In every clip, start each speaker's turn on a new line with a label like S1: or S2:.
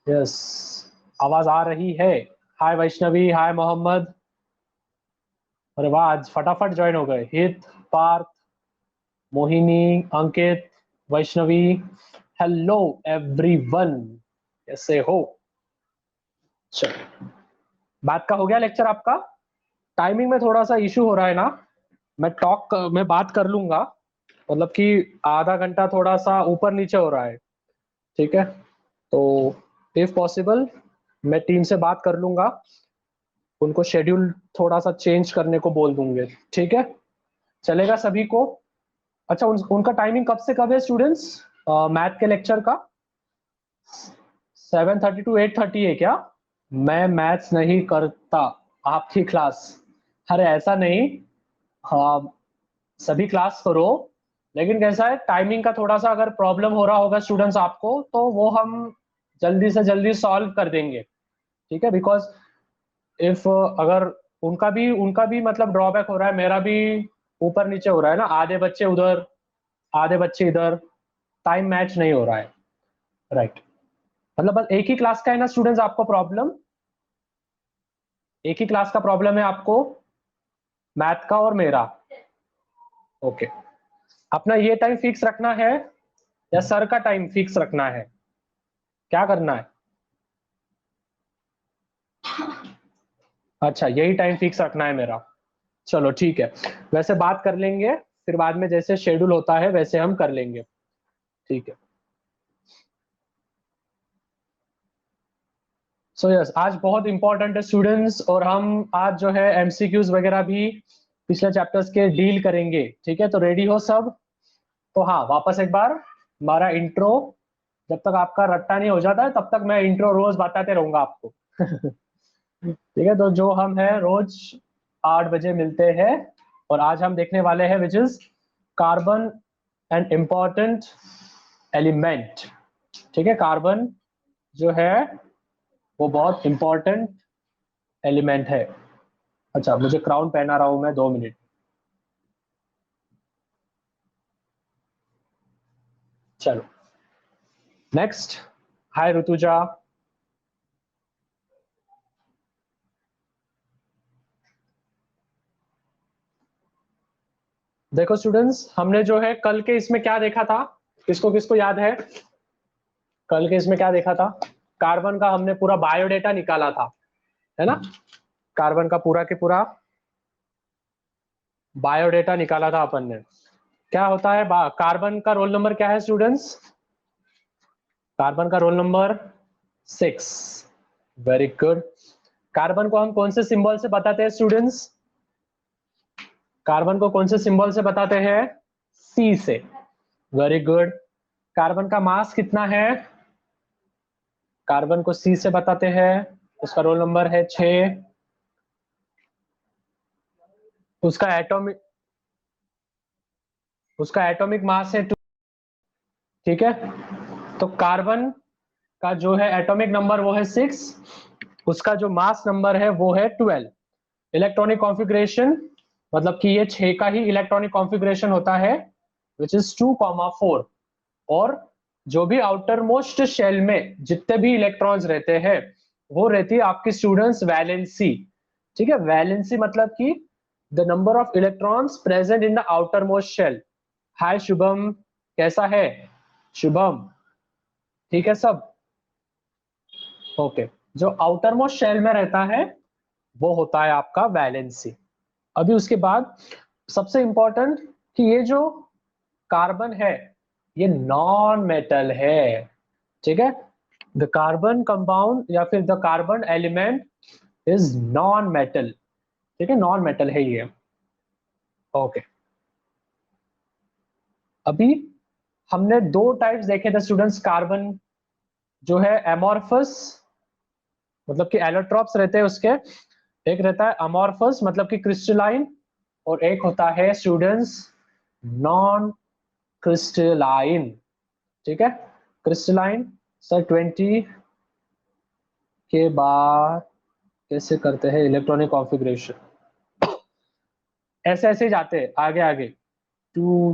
S1: Yes, आवाज आ रही है। हाय वैष्णवी, हाय मोहम्मद। अरे वाह, आज फटाफट ज्वाइन हो गए। हित, पार्थ, मोहिनी, अंकित, वैष्णवी। हेलो एवरीवन, कैसे हो? चलो, बात का हो गया लेक्चर आपका। टाइमिंग में थोड़ा सा इशू हो रहा है ना। मैं बात कर लूंगा, मतलब कि आधा घंटा थोड़ा सा ऊपर नीचे हो रहा है। ठीक है, तो इफ पॉसिबल मैं टीम से बात कर लूंगा, उनको शेड्यूल थोड़ा सा चेंज करने को बोल दूंगे। ठीक है, चलेगा सभी को? अच्छा, उनका टाइमिंग कब से कब है स्टूडेंट्स? मैथ के लेक्चर का 7:30 to 8:30 है क्या? मैं मैथ्स नहीं करता, आपकी क्लास। अरे ऐसा नहीं, हाँ, सभी क्लास करो, लेकिन कैसा है, टाइमिंग का थोड़ा सा अगर प्रॉब्लम हो रहा होगा स्टूडेंट्स आपको, तो वो हम जल्दी से जल्दी सॉल्व कर देंगे। ठीक है, बिकॉज इफ अगर उनका भी मतलब ड्रॉबैक हो रहा है, मेरा भी ऊपर नीचे हो रहा है ना, आधे बच्चे उधर आधे बच्चे इधर, टाइम मैच नहीं हो रहा है। राइट, मतलब बस एक ही क्लास का है ना स्टूडेंट्स आपको प्रॉब्लम? एक ही क्लास का प्रॉब्लम है आपको, मैथ का और मेरा? ओके, अपना ये टाइम फिक्स रखना है या सर का टाइम फिक्स रखना है? क्या करना है? अच्छा, यही टाइम फिक्स रखना है मेरा। चलो ठीक है, वैसे बात कर लेंगे, फिर बाद में जैसे शेड्यूल होता है वैसे हम कर लेंगे। ठीक है। सो यस, आज बहुत इंपॉर्टेंट है स्टूडेंट्स, और हम आज जो है एमसीक्यूज वगैरह भी पिछले चैप्टर्स के डील करेंगे। ठीक है, तो रेडी हो सब? तो हाँ, वापस एक बार हमारा इंट्रो, जब तक आपका रट्टा नहीं हो जाता है तब तक मैं इंट्रो रोज बताते रहूंगा आपको। ठीक है, तो जो हम है रोज 8 बजे मिलते हैं, और आज हम देखने वाले हैं which is carbon and important element. ठीक है, कार्बन जो है वो बहुत इंपॉर्टेंट एलिमेंट है। अच्छा, मुझे क्राउन पहना रहा हूं मैं, 2 मिनट। चलो, नेक्स्ट। हाय ऋतुजा। देखो स्टूडेंट्स, हमने जो है कल के इसमें क्या देखा था, किसको किसको याद है? कल के इसमें क्या देखा था? कार्बन का हमने पूरा बायोडेटा निकाला था, है ना? कार्बन का पूरा के पूरा बायोडेटा निकाला था अपन ने। क्या होता है कार्बन का रोल नंबर क्या है स्टूडेंट्स? कार्बन का roll number 6। Very good. Carbon को हम कौन से सिंबल से बताते हैं स्टूडेंट्स? कार्बन को कौन से सिंबल से बताते हैं? सी से। Very good. कार्बन का मास कितना है? कार्बन को सी से बताते हैं, उसका रोल नंबर है 6। उसका एटॉमिक उसका एटॉमिक मास है 2। ठीक है, तो कार्बन का जो है एटॉमिक नंबर वो है 6, उसका जो मास नंबर है वो है 12। इलेक्ट्रॉनिक कॉन्फ़िगरेशन, मतलब कि ये 6 का ही इलेक्ट्रॉनिक कॉन्फ़िगरेशन होता है, विच इज 2,4। और जो भी आउटर मोस्ट शेल में जितने भी इलेक्ट्रॉन्स रहते हैं, वो रहती है आपकी स्टूडेंट्स वैलेंसी। ठीक है, वैलेंसी मतलब कि the number of electrons present in the outermost shell. Hi Shubham, कैसा है शुभम? ठीक है सब? ओके, जो आउटर मोस्ट शेल में रहता है वो होता है आपका वैलेंसी। अभी उसके बाद सबसे इंपॉर्टेंट कि ये जो कार्बन है ये नॉन मेटल है। ठीक है, द कार्बन कंपाउंड या फिर the carbon element is non metal. ठीक है, नॉन मेटल है ये। ओके, अभी हमने दो टाइप्स देखे थे स्टूडेंट्स कार्बन, जो है एमॉर्फस, मतलब कि एलोट्रॉप्स रहते हैं उसके। एक रहता है अमॉर्फस मतलब कि क्रिस्टलाइन, और एक होता है स्टूडेंट्स नॉन क्रिस्टलाइन। ठीक है, क्रिस्टलाइन सर 20 के बाद कैसे करते हैं इलेक्ट्रॉनिक कॉन्फ़िगरेशन? ऐसे ऐसे ही जाते हैं आगे आगे, 2,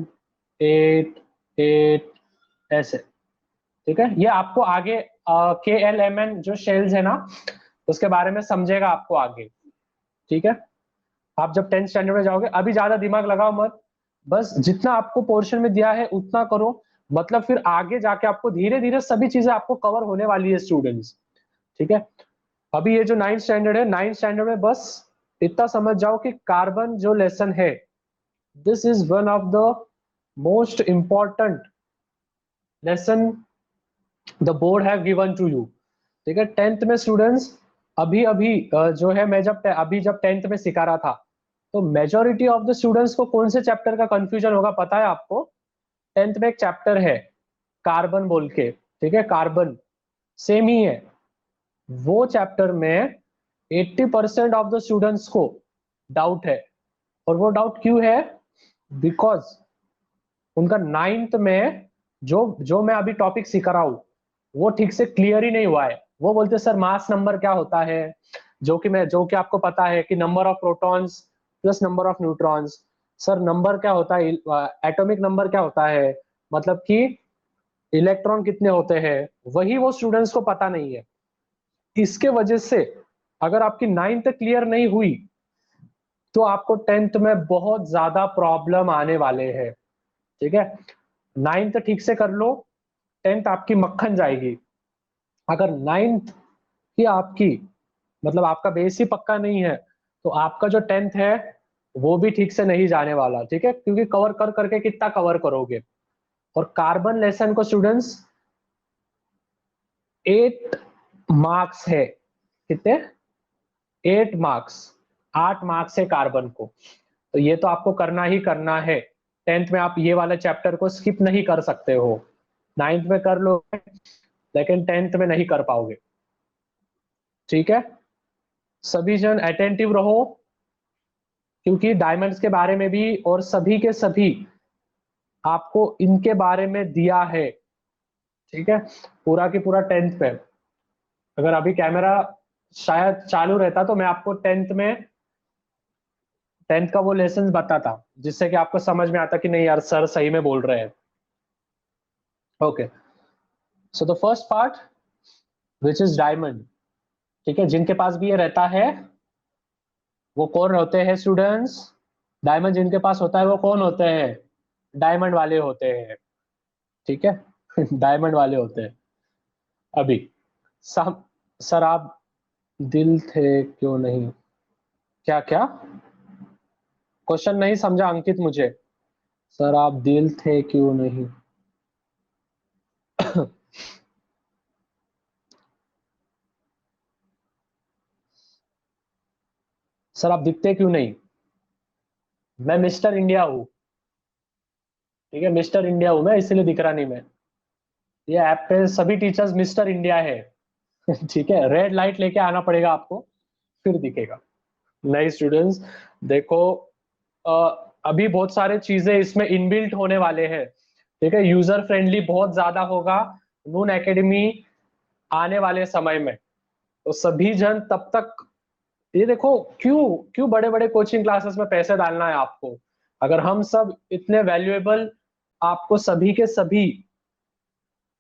S1: 8, 8, ऐसे। ठीक है, ये आपको आगे KLMN जो शेल्स है ना, उसके बारे में समझेगा आपको आगे, ठीक है। आप जब 10th स्टैंडर्ड में जाओगे, अभी ज्यादा दिमाग लगाओ मत, बस जितना आपको पोर्शन में दिया है उतना करो, मतलब फिर आगे जाके आपको धीरे धीरे सभी चीजें आपको कवर होने वाली है स्टूडेंट्स, ठीक है। अभी ये जो 9th स्टैंडर्ड है, 9th स्टैंडर्ड में बस इतना समझ जाओ कि कार्बन जो लेसन है, this is one of the most important lesson the board have given to you, ठीक है। 10th में स्टूडेंट्स, अभी अभी जो है, मैं जब अभी जब 10th में सिखा रहा था, तो मेजोरिटी ऑफ द स्टूडेंट्स को कौन से चैप्टर का कंफ्यूजन होगा पता है आपको? 10th में एक चैप्टर है कार्बन बोल के, ठीक है, कार्बन सेम ही है, वो चैप्टर में 80% ऑफ द स्टूडेंट्स को डाउट है। और वो डाउट क्यों है? बिकॉज उनका 9th में जो जो मैं अभी टॉपिक सिखा रहा हूं, वो ठीक से क्लियर ही नहीं हुआ है। वो बोलते सर मास नंबर क्या होता है, जो कि आपको पता है कि number of protons plus number of neutrons. Sir number क्या होता है, एटॉमिक नंबर क्या होता है, मतलब कि इलेक्ट्रॉन कितने होते हैं, वही वो स्टूडेंट्स को पता नहीं है। इसके वजह से अगर आपकी 9th क्लियर नहीं हुई, तो आपको 10th में बहुत ज्यादा प्रॉब्लम आने वाले हैं, ठीक है। 9th ठीक से कर लो, 10th आपकी मक्खन जाएगी। अगर 9th की आपकी, मतलब आपका बेस ही पक्का नहीं है, तो आपका जो 10th है वो भी ठीक से नहीं जाने वाला, ठीक है, क्योंकि कवर कर करके कितना कवर करोगे। और कार्बन लेसन को स्टूडेंट्स 8 मार्क्स है, कितने? 8 मार्क्स, 8 मार्क्स है कार्बन को। तो ये तो आपको करना ही करना है। 10th में आप ये वाला चैप्टर को स्किप नहीं कर सकते हो, 9th में कर लो, लेकिन 10th में नहीं कर पाओगे, ठीक है। सभी जन अटेंटिव रहो, क्योंकि डायमंड्स के बारे में भी और सभी के सभी आपको इनके बारे में दिया है, ठीक है, पूरा की पूरा 10th पे। अगर अभी कैमरा शायद चालू रहता तो मैं आपको 10th का वो लेसन बताता, जिससे कि आपको समझ में आता कि नहीं यार सर सही में बोल रहे हैं। Okay, so the first part which is diamond, ठीक है। जिनके पास भी ये रहता है वो कौन होते हैं स्टूडेंट्स? डायमंड जिनके पास होता है वो कौन होते हैं? डायमंड वाले होते हैं, ठीक है। डायमंड वाले होते हैं। अभी सम सर आप दिल थे क्यों नहीं, क्या क्या क्वेश्चन नहीं समझा अंकित मुझे? सर आप दिल थे क्यों नहीं? सर आप दिखते क्यों नहीं? मैं मिस्टर इंडिया हूँ, ठीक है, मिस्टर इंडिया हूं मैं, इसलिए दिख रहा नहीं मैं। ये ऐप पे सभी टीचर्स मिस्टर इंडिया है। ठीक है, रेड लाइट लेके आना पड़ेगा आपको, फिर दिखेगा। नहीं स्टूडेंट्स, देखो अ, अभी बहुत सारे चीजें इसमें इनबिल्ट होने वाले हैं, ठीक है। यूजर फ्रेंडली बहुत ज्यादा होगा नून एकेडमी आने वाले समय में। तो सभी जन तब तक, ये देखो क्यों क्यों बड़े बड़े कोचिंग क्लासेस में पैसे डालना है आपको, अगर हम सब इतने वैल्यूएबल आपको सभी के सभी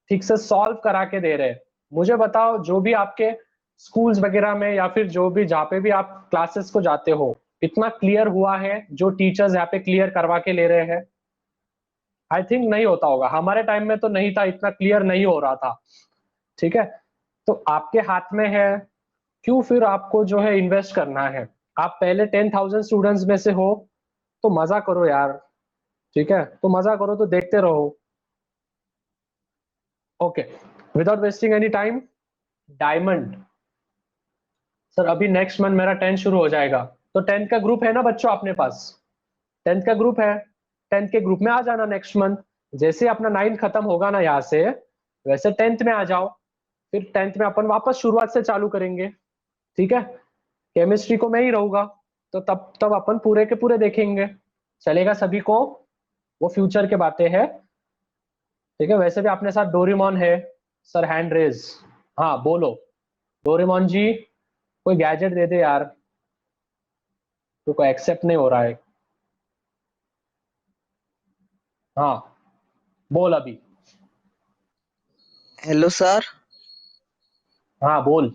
S1: ठीक से सॉल्व करा के दे रहे हैं। मुझे बताओ, जो भी आपके स्कूल्स वगैरह में या फिर जो भी जहाँ पे भी आप क्लासेस को जाते हो, इतना क्लियर हुआ है जो टीचर्स यहाँ पे क्लियर करवा के ले रहे हैं? आई थिंक नहीं होता होगा, हमारे टाइम में तो नहीं था, इतना क्लियर नहीं हो रहा था, ठीक है। तो आपके हाथ में है, क्यों फिर आपको जो है इन्वेस्ट करना है? आप पहले 10,000 स्टूडेंट्स में से हो, तो मजा करो यार, ठीक है, तो मजा करो, तो देखते रहो। Okay, without wasting any time, diamond. Sir अभी नेक्स्ट मंथ मेरा 10th शुरू हो जाएगा, तो 10th का ग्रुप है ना बच्चों अपने पास? 10th का ग्रुप है, 10th के ग्रुप में आ जाना नेक्स्ट मंथ। जैसे अपना 9th खत्म होगा ना यहाँ से, वैसे 10th में आ जाओ, फिर 10th में अपन वापस शुरुआत से चालू करेंगे, ठीक है। केमिस्ट्री को मैं ही रहूंगा, तो तब तब अपन पूरे के पूरे देखेंगे, चलेगा सभी को? वो फ्यूचर के बातें हैं, ठीक है। वैसे भी अपने साथ डोरेमोन है। सर हैंड रेज, हाँ बोलो। डोरेमोन जी, कोई गैजेट दे दे यार, तो कोई एक्सेप्ट नहीं हो रहा है। हाँ बोल अभी।
S2: Hello sir.
S1: हाँ बोल।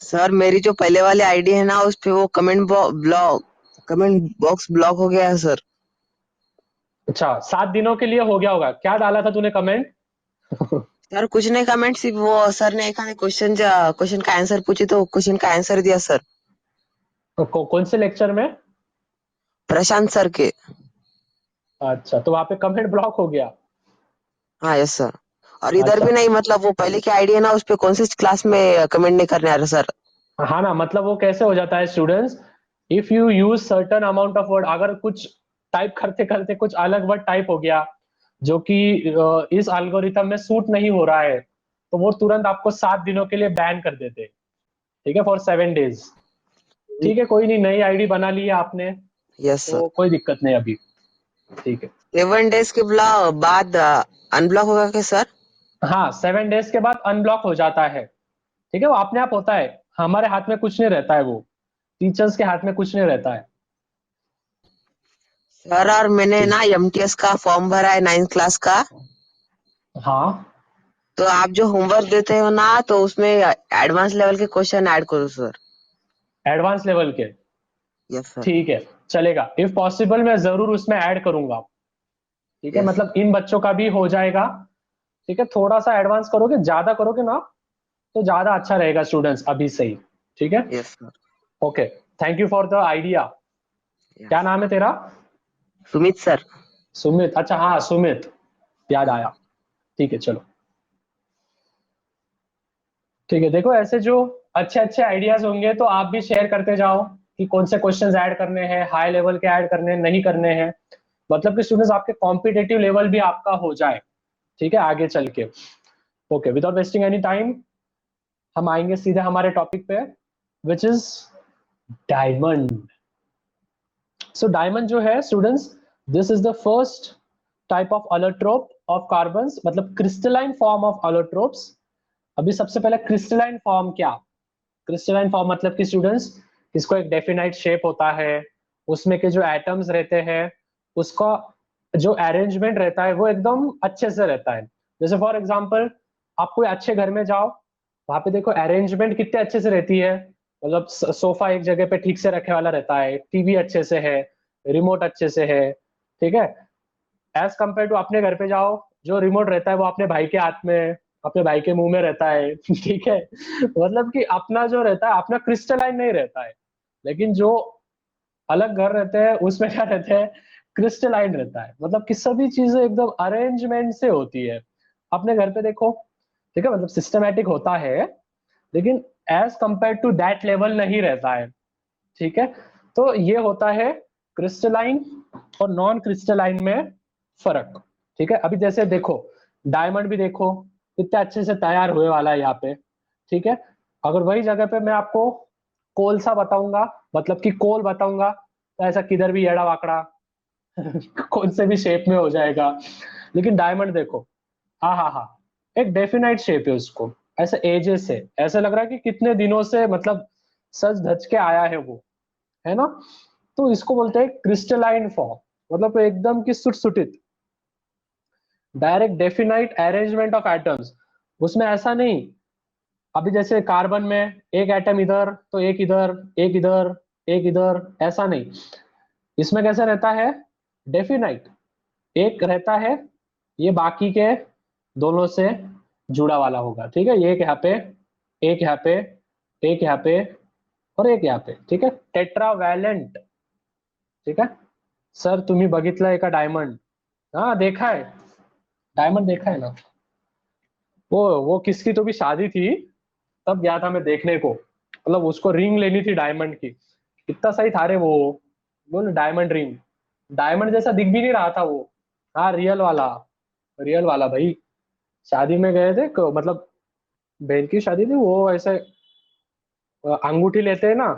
S2: सर मेरी जो पहले वाली आईडी है ना, उस पे वो कमेंट बॉक्स ब्लॉक हो गया है सर।
S1: अच्छा, 7 दिनों के लिए हो गया होगा। क्या डाला था तूने कमेंट?
S2: सर कुछ नहीं कमेंट, सिर्फ वो सर ने एक आधे क्वेश्चन का आंसर पूछे तो क्वेश्चन का आंसर दिया सर।
S1: कौन से लेक्चर में?
S2: प्रशांत सर के।
S1: अच्छा, तो वहां पे कमेंट ब्लॉक हो गया।
S2: हाँ यस सर। और इधर
S1: अच्छा।
S2: भी नहीं, मतलब वो पहले की आईडी है ना, उस पे कौन सी क्लास में कमेंट नहीं करने आ रहा सर।
S1: हाँ ना, मतलब वो कैसे हो जाता है students, if you use certain amount of word, अगर कुछ टाइप करते करते कुछ अलग वर्ड टाइप हो गया जो कि इस एल्गोरिथम में सूट नहीं हो रहा है, तो वो तुरंत आपको 7 दिनों के लिए बैन कर देते हैं। ठीक है, फॉर 7 डेज। ठीक है, कोई नहीं, नई आईडी बना ली है आपने,
S2: यस सर।
S1: तो कोई दिक्कत नहीं अभी। ठीक है।
S2: 7 डेज के बाद अनब्लॉक होगा क्या सर?
S1: हाँ, 7 डेज के बाद अनब्लॉक हो जाता है। ठीक है, वो अपने आप होता है, हमारे हाथ में कुछ नहीं रहता है, वो टीचर्स के हाथ में कुछ नहीं रहता है।
S2: सर और मैंने
S1: ठीक।
S2: ना एमटीएस का फॉर्म भरा है 9th क्लास का।
S1: हाँ,
S2: तो आप जो होमवर्क देते हो ना, तो उसमें एडवांस लेवल के क्वेश्चन ऐड करो सर।
S1: एडवांस लेवल के।
S2: Yes sir.
S1: ठीक है, चलेगा, इफ पॉसिबल मैं जरूर उसमें ऐड करूंगा। ठीक है,
S2: यस।
S1: मतलब इन बच्चों का भी हो जाएगा। ठीक है, थोड़ा सा एडवांस करोगे, ज्यादा करोगे ना तो ज्यादा अच्छा रहेगा स्टूडेंट्स, अभी से ही। ठीक है।
S2: Yes sir.
S1: Okay, thank you for the idea. क्या
S2: यस।
S1: नाम है तेरा?
S2: सुमित सर।
S1: सुमित, अच्छा हाँ सुमित, याद आया। ठीक है, चलो। ठीक है, देखो ऐसे जो अच्छे अच्छे आइडियाज होंगे तो आप भी शेयर करते जाओ कि कौन से क्वेश्चंस ऐड करने हैं, हाई लेवल के ऐड करने हैं, नहीं करने हैं, मतलब कि स्टूडेंट्स आपके कॉम्पिटेटिव लेवल भी आपका हो जाए। ठीक है, आगे चल के। Okay, without wasting any time हम आएंगे सीधे हमारे टॉपिक पे, which is diamond. So diamond जो है students, this is the first type of allotrope of carbons, मतलब क्रिस्टलाइन फॉर्म ऑफ अलोट्रोप्स। अभी सबसे पहले क्रिस्टलाइन फॉर्म क्या? क्रिस्टलाइन फॉर्म मतलब कि स्टूडेंट्स, इसको एक डेफिनाइट शेप होता है, उसमें के जो एटम्स रहते हैं उसका जो अरेंजमेंट रहता है वो एकदम अच्छे से रहता है। जैसे फॉर एग्जांपल, आप कोई अच्छे घर में जाओ, वहां पे देखो अरेंजमेंट कितने अच्छे से रहती है, मतलब सोफा एक जगह पे ठीक से रखे वाला रहता है, टीवी अच्छे से है, रिमोट अच्छे से है। ठीक है, एज कम्पेयर टू अपने घर पे जाओ, जो रिमोट रहता है वो अपने भाई के हाथ में, अपने भाई के मुंह में रहता है। ठीक है, मतलब कि अपना जो रहता है अपना क्रिस्टलाइन नहीं रहता है, लेकिन जो अलग घर रहते हैं उसमें क्या रहते हैं, क्रिस्टलाइन रहता है, मतलब कि सभी चीजें एकदम अरेंजमेंट से होती है। अपने घर पे देखो, ठीक है, मतलब सिस्टमेटिक होता है, लेकिन as compare to that level नहीं रहता है। ठीक है, तो ये होता है क्रिस्टलाइन और नॉन क्रिस्टलाइन में फर्क। ठीक है, अभी जैसे देखो, डायमंड भी देखो कितने अच्छे से तैयार हुए वाला है यहाँ पे। ठीक है, अगर वही जगह पे मैं आपको कोलसा बताऊंगा, मतलब कि कोल बताऊंगा, तो ऐसा किधर भी एड़ा वाकड़ा कौन से भी शेप में हो जाएगा। लेकिन डायमंड देखो, हाँ हाँ हाँ, एक डेफिनाइट शेप है उसको, ऐसे एजेस से ऐसे लग रहा है कि कितने दिनों से मतलब सज धज के आया है वो, है ना। तो इसको बोलते हैं क्रिस्टलाइन फॉर्म, मतलब एकदम की सुटसुटित, direct definite arrangement of atoms. उसमें ऐसा नहीं, अभी जैसे कार्बन में एक एटम इधर तो एक इधर, एक इधर, एक इधर, ऐसा नहीं। इसमें कैसे रहता है, डेफिनाइट एक रहता है, ये बाकी के दोनों से जुड़ा वाला होगा। ठीक है, ये एक यहाँ पे, एक यहाँ पे, एक यहाँ पे, और एक यहाँ पे। ठीक है, टेट्रावैलेंट। ठीक है, सर तुम्ही बघितलंय का डायमंड? हाँ देखा है, डायमंड देखा है ना। वो किसकी तो भी शादी थी, तब गया था मैं देखने को, मतलब उसको रिंग लेनी थी डायमंड की, कितना सही था रे वो, बोल डायमंड रिंग, डायमंड जैसा दिख भी नहीं रहा था वो। हाँ रियल वाला, रियल वाला भाई। शादी में गए थे मतलब बहन की शादी थी, वो ऐसे अंगूठी लेते हैं ना,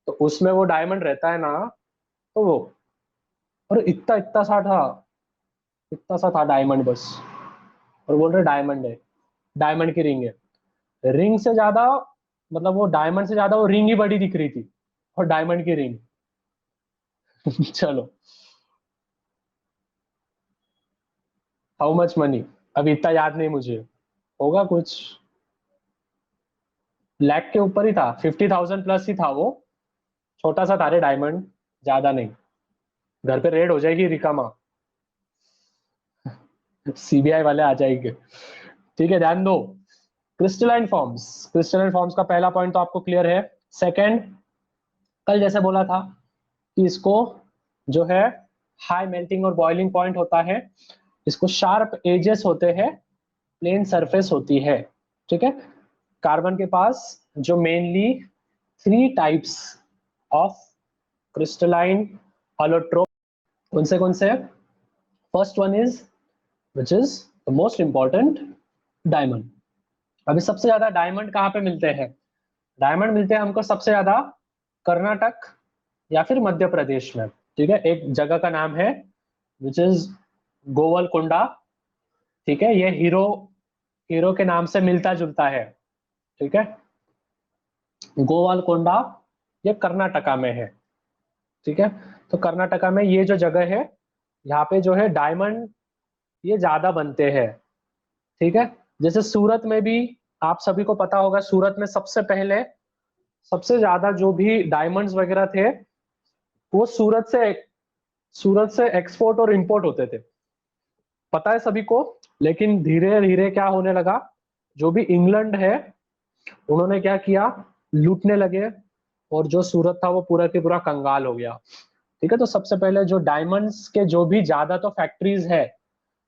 S1: तो उसमें वो डायमंड रहता है ना, तो वो, और इतना इतना सा था, इतना सा था डायमंड बस, और बोल रहे डायमंड है, डायमंड की रिंग है। रिंग से ज्यादा, मतलब वो डायमंड से ज्यादा वो रिंग ही बड़ी दिख रही थी, और डायमंड की रिंग। चलो, हाउ मच मनी, अभी इतना याद नहीं मुझे, होगा कुछ लाख के ऊपर ही था, 50,000 प्लस ही था वो, छोटा सा था रे डायमंड, ज्यादा नहीं। घर पे रेड हो जाएगी रिकामा, सीबीआई वाले आ जाएंगे। ठीक है, ध्यान दो। क्रिस्टलाइन फॉर्म्स, क्रिस्टलाइन फॉर्म्स का पहला पॉइंट तो आपको क्लियर है। सेकंड, कल जैसे बोला था कि इसको जो है हाई मेल्टिंग और बॉइलिंग पॉइंट होता है, इसको शार्प एजेस होते हैं, प्लेन सरफेस होती है। ठीक है, कार्बन के पास जो मेनली 3 टाइप्स ऑफ क्रिस्टलाइन अलोट्रोप, कौन से हैं? First one is, which is the most important, diamond. अभी सबसे ज्यादा डायमंड कहाँ पे मिलते हैं? डायमंड मिलते हैं हमको सबसे ज्यादा कर्नाटक या फिर मध्य प्रदेश में। ठीक है, एक जगह का नाम है विच इज गोवलकोंडा। ठीक है, ये हीरो हीरो के नाम से मिलता जुलता है। ठीक है, गोवलकोंडा ये कर्नाटका में है। ठीक है, तो कर्नाटका में ये जो जगह है, यहाँ पे जो है डायमंड ये ज्यादा बनते हैं। ठीक है, जैसे सूरत में भी, आप सभी को पता होगा, सूरत में सबसे पहले सबसे ज्यादा जो भी डायमंड्स वगैरह थे वो सूरत से एक्सपोर्ट और इंपोर्ट होते थे, पता है सभी को। लेकिन धीरे धीरे क्या होने लगा, जो भी इंग्लैंड है उन्होंने क्या किया, लूटने लगे, और जो सूरत था वो पूरा के पूरा कंगाल हो गया। ठीक है, तो सबसे पहले जो डायमंड्स के जो भी ज्यादा तो फैक्ट्रीज है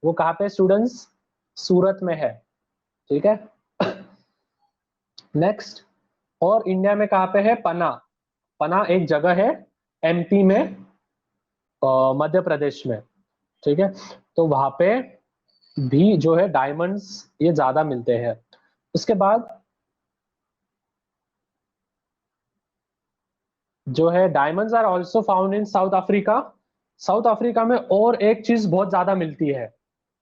S1: वो कहाँ पे स्टूडेंट्स? सूरत में है। ठीक है, नेक्स्ट, और इंडिया में कहाँ पे है? पना। पना एक जगह है एमपी में, मध्य प्रदेश में। ठीक है, तो वहां पे भी जो है डायमंड्स ये ज्यादा मिलते हैं। उसके बाद जो है diamonds are also found in South Africa. South Africa में और एक चीज बहुत ज्यादा मिलती है,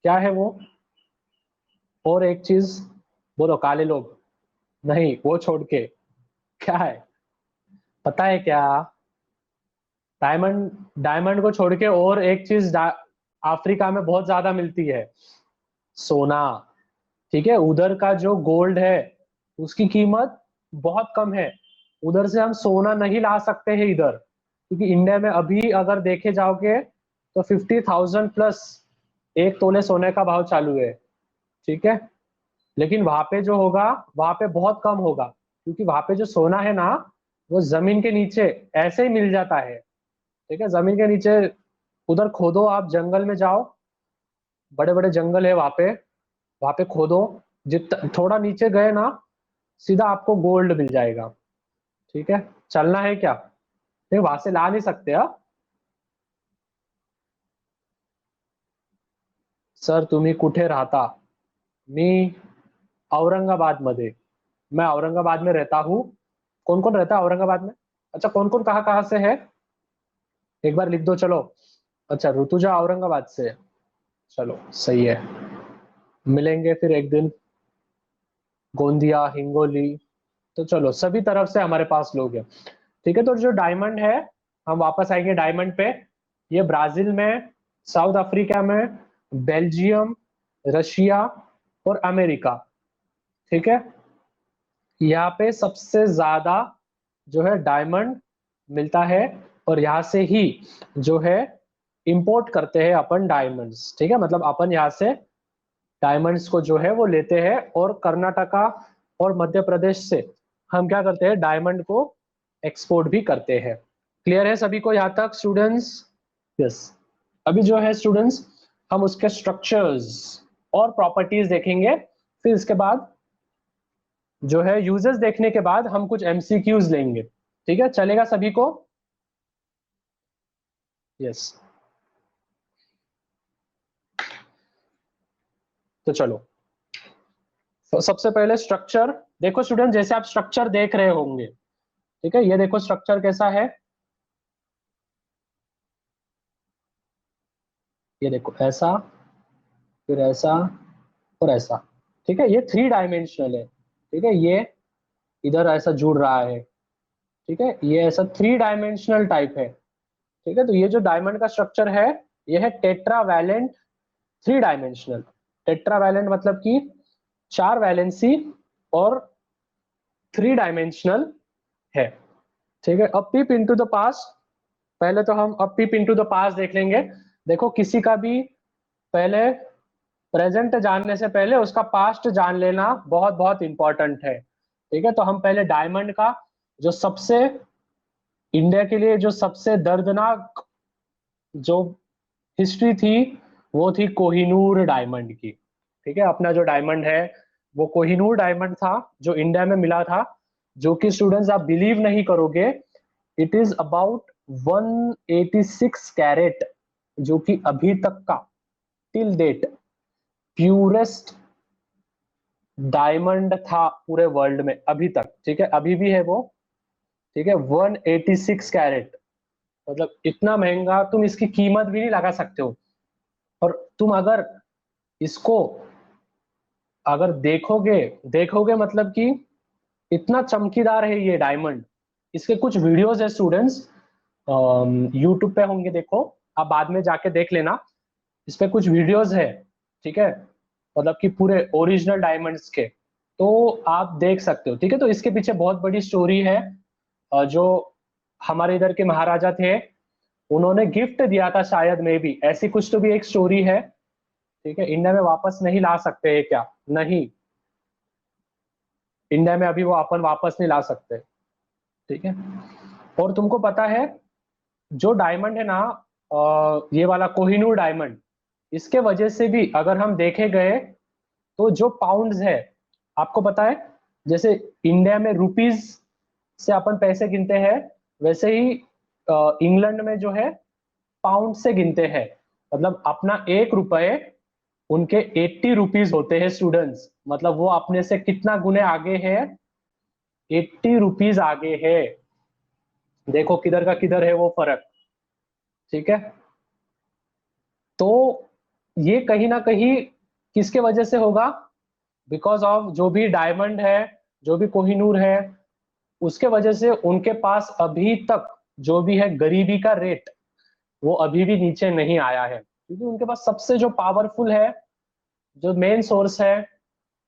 S1: क्या है वो? और एक चीज बोलो काले लोग, नहीं वो छोड़ के, क्या है पता है क्या? डायमंड डायमंड को छोड़ के और एक चीज अफ्रीका में बहुत ज्यादा मिलती है, सोना। ठीक है, उधर का जो गोल्ड है उसकी कीमत बहुत कम है, उधर से हम सोना नहीं ला सकते हैं इधर, क्योंकि इंडिया में अभी अगर देखे जाओगे तो 50,000 प्लस एक तोले सोने का भाव चालू है। ठीक है, लेकिन वहां पे जो होगा वहां पे बहुत कम होगा, क्योंकि वहां पे जो सोना है ना वो जमीन के नीचे ऐसे ही मिल जाता है। ठीक है, जमीन के नीचे, उधर खोदो, आप जंगल में जाओ, बड़े बड़े जंगल है वहां पे खोदो, जितना थोड़ा नीचे गए ना सीधा आपको गोल्ड मिल जाएगा। ठीक है, चलना है क्या? नहीं, वहां से ला नहीं सकते। सर तुम्ही कुठे राहता? मी औरंगाबाद मध्ये, मैं औरंगाबाद में रहता हूँ। कौन कौन रहता है औरंगाबाद में? अच्छा, कौन कौन कहाँ कहाँ से है, एक बार लिख दो चलो। अच्छा, ऋतुजा औरंगाबाद से है। चलो सही है, मिलेंगे फिर एक दिन। गोंदिया, हिंगोली, तो चलो सभी तरफ से हमारे पास लोग हैं। ठीक है, तो जो डायमंड है, हम वापस आएंगे डायमंड पे। ये ब्राजील में, साउथ अफ्रीका में, बेल्जियम, रशिया और अमेरिका। ठीक है, यहाँ पे सबसे ज्यादा जो है डायमंड मिलता है, और यहाँ से ही जो है इंपोर्ट करते हैं अपन डायमंड्स। ठीक है, मतलब अपन यहाँ से डायमंड्स को जो है वो लेते हैं, और कर्नाटका और मध्य प्रदेश से हम क्या करते हैं, डायमंड को एक्सपोर्ट भी करते हैं। क्लियर है सभी को यहाँ तक स्टूडेंट्स? यस। अभी जो है स्टूडेंट्स, हम उसके स्ट्रक्चर्स और प्रॉपर्टीज देखेंगे, फिर इसके बाद जो है यूजेस देखने के बाद हम कुछ एमसीक्यूज लेंगे। ठीक है, चलेगा सभी को? यस, तो चलो, तो सबसे पहले स्ट्रक्चर देखो स्टूडेंट, जैसे आप स्ट्रक्चर देख रहे होंगे। ठीक है, ये देखो स्ट्रक्चर कैसा है, ये देखो ऐसा, फिर ऐसा और ऐसा। ठीक है, ये 3 डायमेंशनल है। ठीक है, ये इधर ऐसा जुड़ रहा है। ठीक है, ये ऐसा 3 डायमेंशनल टाइप है। ठीक है, तो ये जो डायमंड का स्ट्रक्चर है ये है tetravalent 3 dimensional. Tetravalent मतलब कि 4 वैलेंसी और 3 डायमेंशनल है। ठीक है, अब पीप इनटू द पास्ट, पहले तो हम अब पीप इनटू द पास्ट देख लेंगे। देखो किसी का भी पहले प्रेजेंट जानने से पहले उसका पास्ट जान लेना बहुत बहुत इंपॉर्टेंट है। ठीक है, तो हम पहले डायमंड का जो सबसे इंडिया के लिए जो सबसे दर्दनाक जो हिस्ट्री थी वो थी कोहिनूर डायमंड की। ठीक है, अपना जो डायमंड है वो कोहिनूर डायमंड था जो इंडिया में मिला था, जो कि स्टूडेंट्स आप बिलीव नहीं करोगे, इट इज अबाउट 186 कैरेट, जो कि अभी तक का टिल डेट प्यूरेस्ट डायमंड था पूरे वर्ल्ड में अभी तक। ठीक है, अभी भी है वो। ठीक है, 186 कैरेट, मतलब इतना महंगा, तुम इसकी कीमत भी नहीं लगा सकते हो। और तुम अगर इसको अगर देखोगे देखोगे मतलब कि इतना चमकीदार है ये डायमंड। इसके कुछ वीडियोस है स्टूडेंट्स, यूट्यूब पे होंगे, देखो आप बाद में जाके देख लेना, इस पे कुछ वीडियोस है। ठीक है, मतलब कि पूरे ओरिजिनल डायमंड्स के, तो आप देख सकते हो। ठीक है, तो इसके पीछे बहुत बड़ी स्टोरी है। जो हमारे इधर के महाराजा थे, उन्होंने गिफ्ट दिया था शायद, में भी ऐसी कुछ तो भी एक स्टोरी है। ठीक है, इंडिया में वापस नहीं ला सकते है क्या? नहीं, इंडिया में अभी वो अपन वापस नहीं ला सकते। ठीक है, और तुमको पता है जो डायमंड है ना, ये वाला कोहिनूर डायमंड, इसके वजह से भी अगर हम देखे गए तो जो पाउंड्स है, आपको पता है जैसे इंडिया में रुपीज से अपन पैसे गिनते हैं, वैसे ही इंग्लैंड में जो है पाउंड से गिनते हैं। मतलब अपना 1 रुपए उनके 80 रुपीज होते हैं स्टूडेंट्स, मतलब वो अपने से कितना गुने आगे है, 80 रुपीज आगे है। देखो किधर का किधर है वो फर्क। ठीक है, तो ये कहीं ना कहीं किसके वजह से होगा? बिकॉज ऑफ जो भी डायमंड है, जो भी कोहिनूर है, उसके वजह से उनके पास अभी तक जो भी है गरीबी का रेट, वो अभी भी नीचे नहीं आया है, क्योंकि उनके पास सबसे जो पावरफुल है, जो मेन सोर्स है,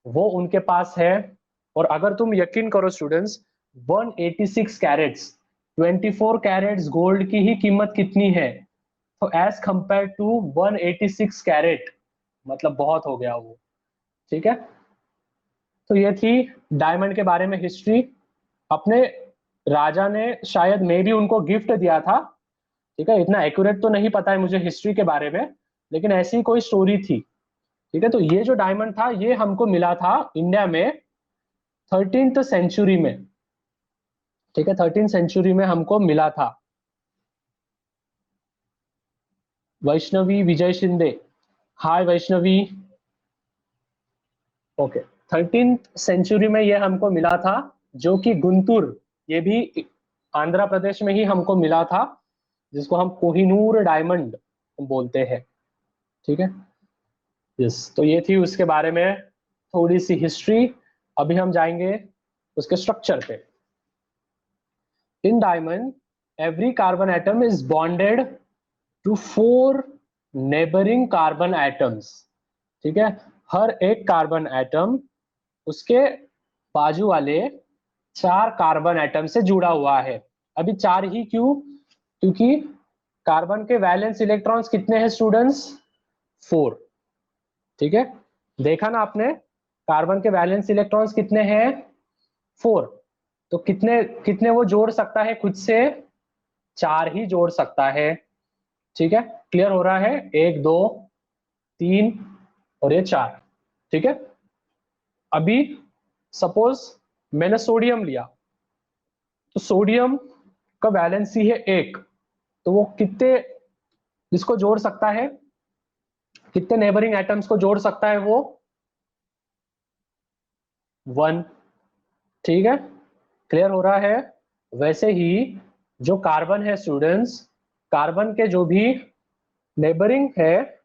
S1: वो उनके पास है। और अगर तुम यकीन करो स्टूडेंट्स, 186 कैरेट्स, 24 कैरेट्स गोल्ड की ही कीमत कितनी है? तो एज कंपेयर टू 186 कैरेट, मतलब बहुत हो गया वो। ठीक है, तो ये थी डायमंड के बारे में हिस्ट्री। अपने राजा ने शायद मे भी उनको गिफ्ट दिया था। ठीक है, इतना एक्यूरेट तो नहीं पता है मुझे हिस्ट्री के बारे में, लेकिन ऐसी कोई स्टोरी थी। ठीक है, तो ये जो डायमंड था ये हमको मिला था इंडिया में 13th सेंचुरी में। ठीक है, 13th सेंचुरी में हमको मिला था। वैष्णवी विजय शिंदे, हाय वैष्णवी। ओके, 13th सेंचुरी में ये हमको मिला था, जो कि गुंटूर, ये भी आंध्र प्रदेश में ही हमको मिला था, जिसको हम कोहिनूर डायमंड बोलते हैं। ठीक है, यस, तो ये थी उसके बारे में थोड़ी सी हिस्ट्री। अभी हम जाएंगे उसके स्ट्रक्चर पे। In diamond every carbon atom is bonded to 4 neighbouring carbon atoms. ठीक है, हर एक कार्बन एटम उसके बाजू वाले 4 कार्बन एटम से जुड़ा हुआ है। अभी 4 ही क्यों? क्योंकि कार्बन के वैलेंस इलेक्ट्रॉन्स कितने हैं स्टूडेंट्स? 4। ठीक है, देखा ना आपने, कार्बन के वैलेंस इलेक्ट्रॉन्स कितने हैं? 4। तो कितने कितने वो जोड़ सकता है खुद से? 4 ही जोड़ सकता है। ठीक है, क्लियर हो रहा है? 1 2 3 और ये 4। ठीक है, अभी सपोज मैंने सोडियम लिया, तो सोडियम का वैलेंसी है 1, तो वो कितने इसको जोड़ सकता है? कितने नेबरिंग एटम्स को जोड़ सकता है वो? 1। ठीक है, क्लियर हो रहा है? वैसे ही जो कार्बन है स्टूडेंट्स, कार्बन के जो भी नेबरिंग है,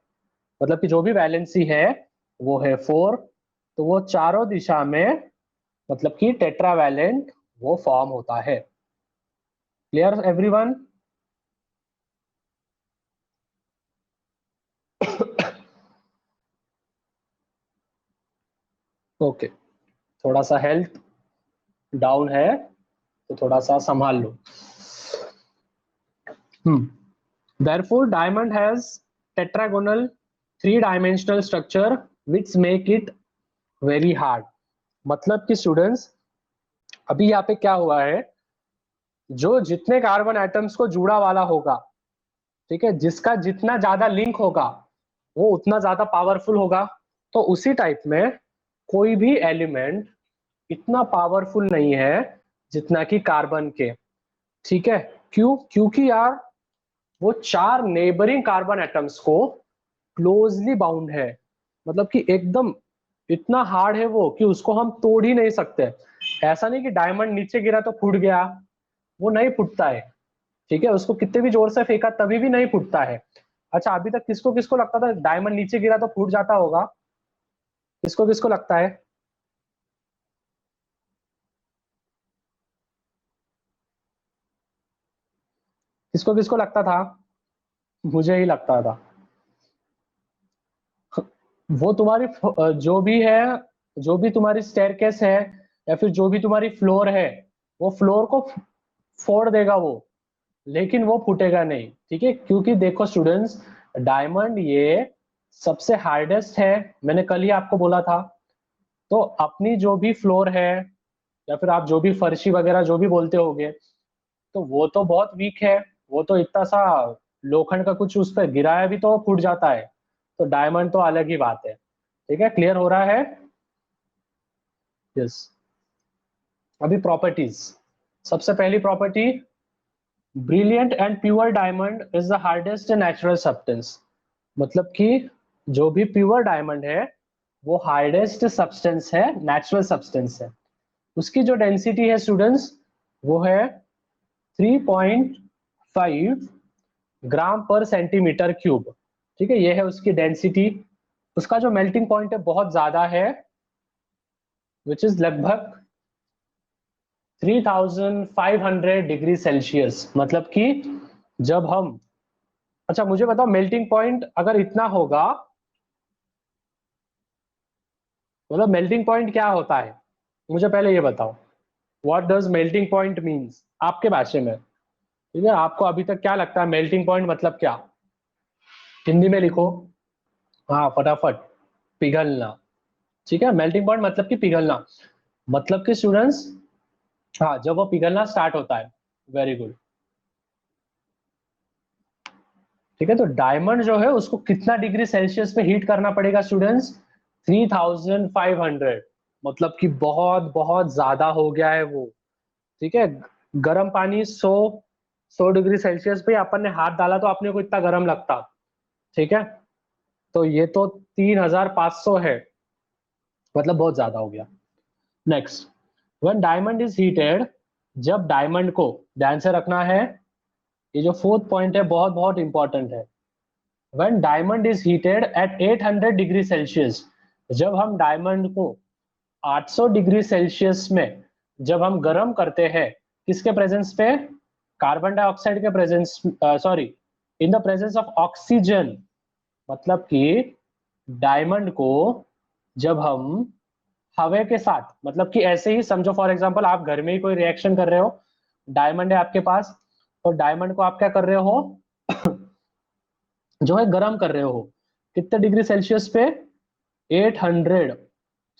S1: मतलब कि जो भी वैलेंसी है वो है 4, तो वो चारों दिशा में मतलब कि टेट्रावैलेंट वो फॉर्म होता है। Clear everyone? ओके, थोड़ा सा हेल्थ डाउन है तो थोड़ा सा संभाल लो। Therefore, diamond has tetragonal three-dimensional structure which make it very hard. मतलब कि स्टूडेंट्स अभी यहाँ पे क्या हुआ है, जो जितने कार्बन एटम्स को जुड़ा वाला होगा, ठीक है, जिसका जितना ज्यादा लिंक होगा वो उतना ज्यादा पावरफुल होगा। तो उसी टाइप में कोई भी एलिमेंट इतना पावरफुल नहीं है जितना कि कार्बन के, ठीक है। क्यों? क्योंकि यार वो 4 नेबरिंग कार्बन एटम्स को क्लोजली बाउंड है, मतलब कि एकदम इतना हार्ड है वो कि उसको हम तोड़ ही नहीं सकते। ऐसा नहीं कि डायमंड नीचे गिरा तो फूट गया, वो नहीं फूटता है, ठीक है, उसको कितने भी जोर से फेंका तभी भी नहीं फूटता है। अच्छा, अभी तक किसको किसको लगता था डायमंड नीचे गिरा तो फूट जाता होगा? किसको किसको लगता है? किसको किसको लगता था? मुझे ही लगता था। वो तुम्हारी जो भी है, जो भी तुम्हारी स्टेयरकेस है या फिर जो भी तुम्हारी फ्लोर है, वो फ्लोर को फोड़ देगा वो, लेकिन वो फूटेगा नहीं, ठीक है। क्योंकि देखो स्टूडेंट्स, डायमंड ये सबसे हार्डेस्ट है, मैंने कल ही आपको बोला था। तो अपनी जो भी फ्लोर है या फिर आप जो भी फर्शी वगैरह जो भी बोलते होगे, तो वो तो बहुत वीक है, वो तो इतना सा लोखंड का कुछ उस पर गिराया भी तो फूट जाता है। तो डायमंड तो अलग ही बात है, ठीक है। क्लियर हो रहा है? यस। अभी प्रॉपर्टीज, सबसे पहली property, brilliant and pure diamond is the hardest natural substance. मतलब कि जो भी प्योर डायमंड है वो हार्डेस्ट सब्सटेंस है, नेचुरल सब्सटेंस है। उसकी जो डेंसिटी है स्टूडेंट्स वो है 3.5 ग्राम पर सेंटीमीटर क्यूब, ठीक है, ये है उसकी डेंसिटी। उसका जो मेल्टिंग पॉइंट है बहुत ज्यादा है, विच इज लगभग 3500 डिग्री सेल्सियस। मतलब कि जब हम, अच्छा मुझे बताओ मेल्टिंग पॉइंट अगर इतना होगा, मतलब मेल्टिंग पॉइंट क्या होता है, मुझे पहले ये बताओ, what does melting point means आपके भाषा में, ठीक है। आपको अभी तक क्या लगता है मेल्टिंग पॉइंट मतलब क्या? हिंदी में लिखो, हाँ फटाफट। पिघलना, ठीक है, मेल्टिंग पॉइंट मतलब कि पिघलना। मतलब कि स्टूडेंट्स, हाँ, जब वो पिघलना स्टार्ट होता है। वेरी गुड, ठीक है। तो डायमंड जो है उसको कितना डिग्री सेल्सियस पे हीट करना पड़ेगा स्टूडेंट्स? 3500। मतलब कि बहुत बहुत ज्यादा हो गया है वो, ठीक है। गर्म पानी 100 डिग्री सेल्सियस पे अपन ने हाथ डाला तो अपने को इतना गर्म लगता, ठीक है। तो ये तो 3500 है, मतलब बहुत ज्यादा हो गया। Next, when diamond is heated, जब डायमंड को, ध्यान से रखना है, ये जो फोर्थ पॉइंट है बहुत बहुत इंपॉर्टेंट है। When diamond is heated at 800 degree Celsius, जब हम डायमंड को 800 डिग्री सेल्सियस में जब हम गर्म करते हैं, किसके प्रेजेंस पे? कार्बन डाइऑक्साइड के presence, sorry, in the presence of oxygen. मतलब कि डायमंड को जब हम हवा के साथ, मतलब कि ऐसे ही समझो, फॉर एग्जांपल आप घर में ही कोई रिएक्शन कर रहे हो, डायमंड है आपके पास, और डायमंड को आप क्या कर रहे हो जो है गर्म कर रहे हो, कितने डिग्री सेल्सियस पे? 800,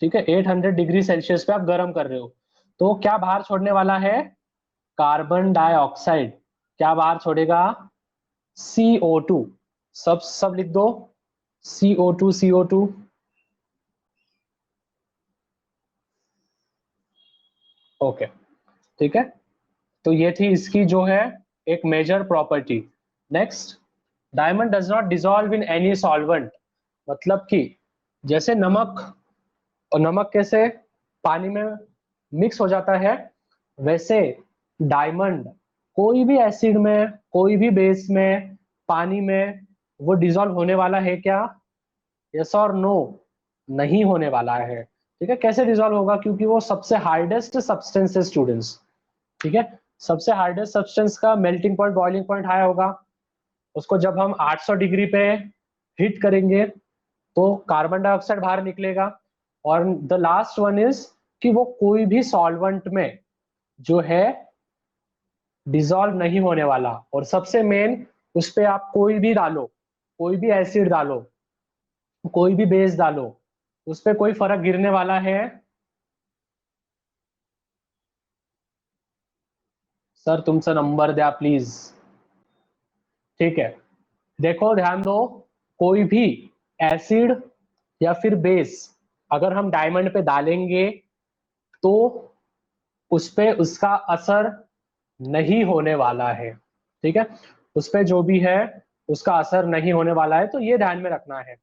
S1: ठीक है, 800 डिग्री सेल्सियस पे आप गर्म कर रहे हो। तो क्या बाहर छोड़ने वाला है? Carbon dioxide. क्या बाहर छोड़ेगा? CO2। सब सब लिख दो, CO2 CO2। ओके, ठीक है। तो ये थी इसकी जो है एक major property. Next, diamond does not dissolve in any solvent. मतलब कि जैसे नमक, और नमक कैसे पानी में मिक्स हो जाता है, वैसे डायमंड कोई भी एसिड में, कोई भी बेस में, पानी में वो डिसॉल्व होने वाला है क्या? यस और नो? नहीं होने वाला है, ठीक है। कैसे डिसॉल्व होगा? क्योंकि वो सबसे हार्डेस्ट सब्सटेंस है स्टूडेंट्स, ठीक है। सबसे हार्डेस्ट सब्सटेंस का melting point, boiling point high होगा। उसको जब हम 800 डिग्री पे हीट करेंगे तो कार्बन डाइऑक्साइड बाहर निकलेगा। और द लास्ट वन इज कि वो कोई भी सॉल्वेंट में जो है डिसॉल्व नहीं होने वाला। और सबसे मेन, उस पे आप कोई भी डालो, कोई भी एसिड डालो, कोई भी बेस डालो, उस पे कोई फर्क गिरने वाला है? सर तुमसे नंबर दिया प्लीज। ठीक है, देखो ध्यान दो, कोई भी एसिड या फिर बेस अगर हम डायमंड पे डालेंगे तो उस पे उसका असर नहीं होने वाला है। ठीक है, उस पे जो भी है उसका असर नहीं होने वाला है, तो ये ध्यान में रखना है।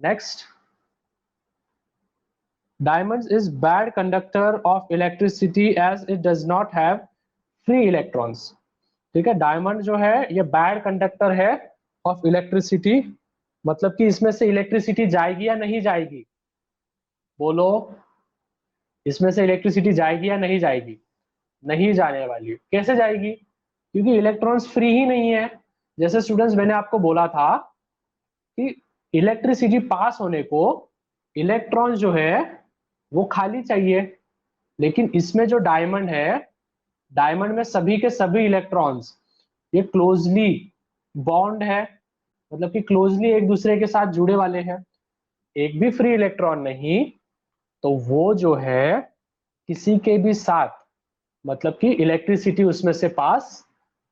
S1: Next, diamonds is bad conductor of electricity as it does not have free electrons। ठीक है, डायमंड जो है ये बैड कंडक्टर है ऑफ इलेक्ट्रिसिटी, मतलब कि इसमें से इलेक्ट्रिसिटी जाएगी या नहीं जाएगी? बोलो, इसमें से इलेक्ट्रिसिटी जाएगी या नहीं जाएगी? नहीं जाने वाली। कैसे जाएगी? क्योंकि इलेक्ट्रॉन्स फ्री ही नहीं है। जैसे स्टूडेंट्स मैंने आपको बोला था कि इलेक्ट्रिसिटी पास होने को इलेक्ट्रॉन जो है वो खाली चाहिए, लेकिन इसमें जो डायमंड है, डायमंड में सभी के सभी इलेक्ट्रॉन्स ये क्लोजली बॉन्ड है, मतलब कि क्लोजली एक दूसरे के साथ जुड़े वाले हैं, एक भी फ्री इलेक्ट्रॉन नहीं, तो वो जो है किसी के भी साथ मतलब कि इलेक्ट्रिसिटी उसमें से पास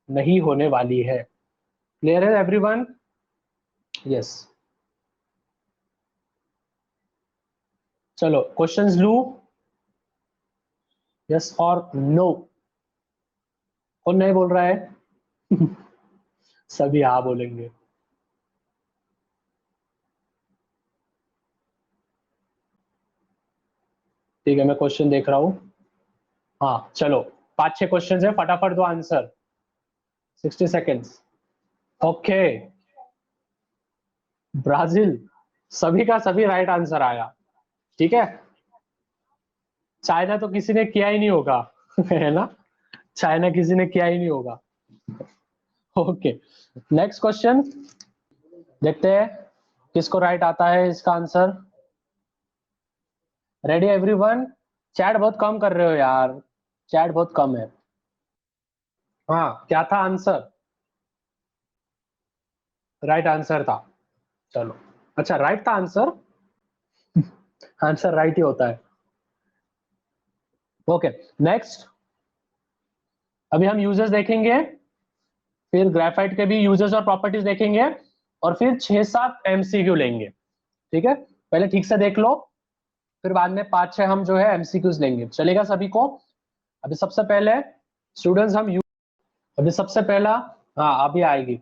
S1: नहीं होने वाली है। क्लियर है एवरीवन? यस। चलो क्वेश्चंस लू, यस और नो। कौन नहीं बोल रहा है? सभी हाँ बोलेंगे। ठीक है, मैं क्वेश्चन देख रहा हूं। हाँ चलो, 5-6 क्वेश्चन है, फटाफट दो आंसर, 60 सेकेंड्स। ओके, ब्राजील, सभी का सभी राइट आंसर आया। ठीक है, चाइना तो किसी ने किया ही नहीं होगा। है ना, चाइना किसी ने किया ही नहीं होगा। ओके, नेक्स्ट क्वेश्चन देखते हैं किसको राइट आता है इसका आंसर। Ready everyone? चैट बहुत कम कर रहे हो यार, चैट बहुत कम है। हाँ, क्या था आंसर? राइट आंसर था। चलो, अच्छा राइट था आंसर। आंसर राइट ही होता है। ओके, नेक्स्ट, अभी हम यूजर्स देखेंगे, फिर ग्रेफाइट के भी यूजर्स और प्रॉपर्टीज देखेंगे, और फिर 6-7 एमसीक्यू लेंगे। ठीक है, पहले ठीक से देख लो, फिर बाद में 5-6 हम जो है एमसीक्यूज लेंगे। चलेगा सभी को? अभी सबसे पहले स्टूडेंट्स अभी सबसे पहला, हाँ अभी आएगी,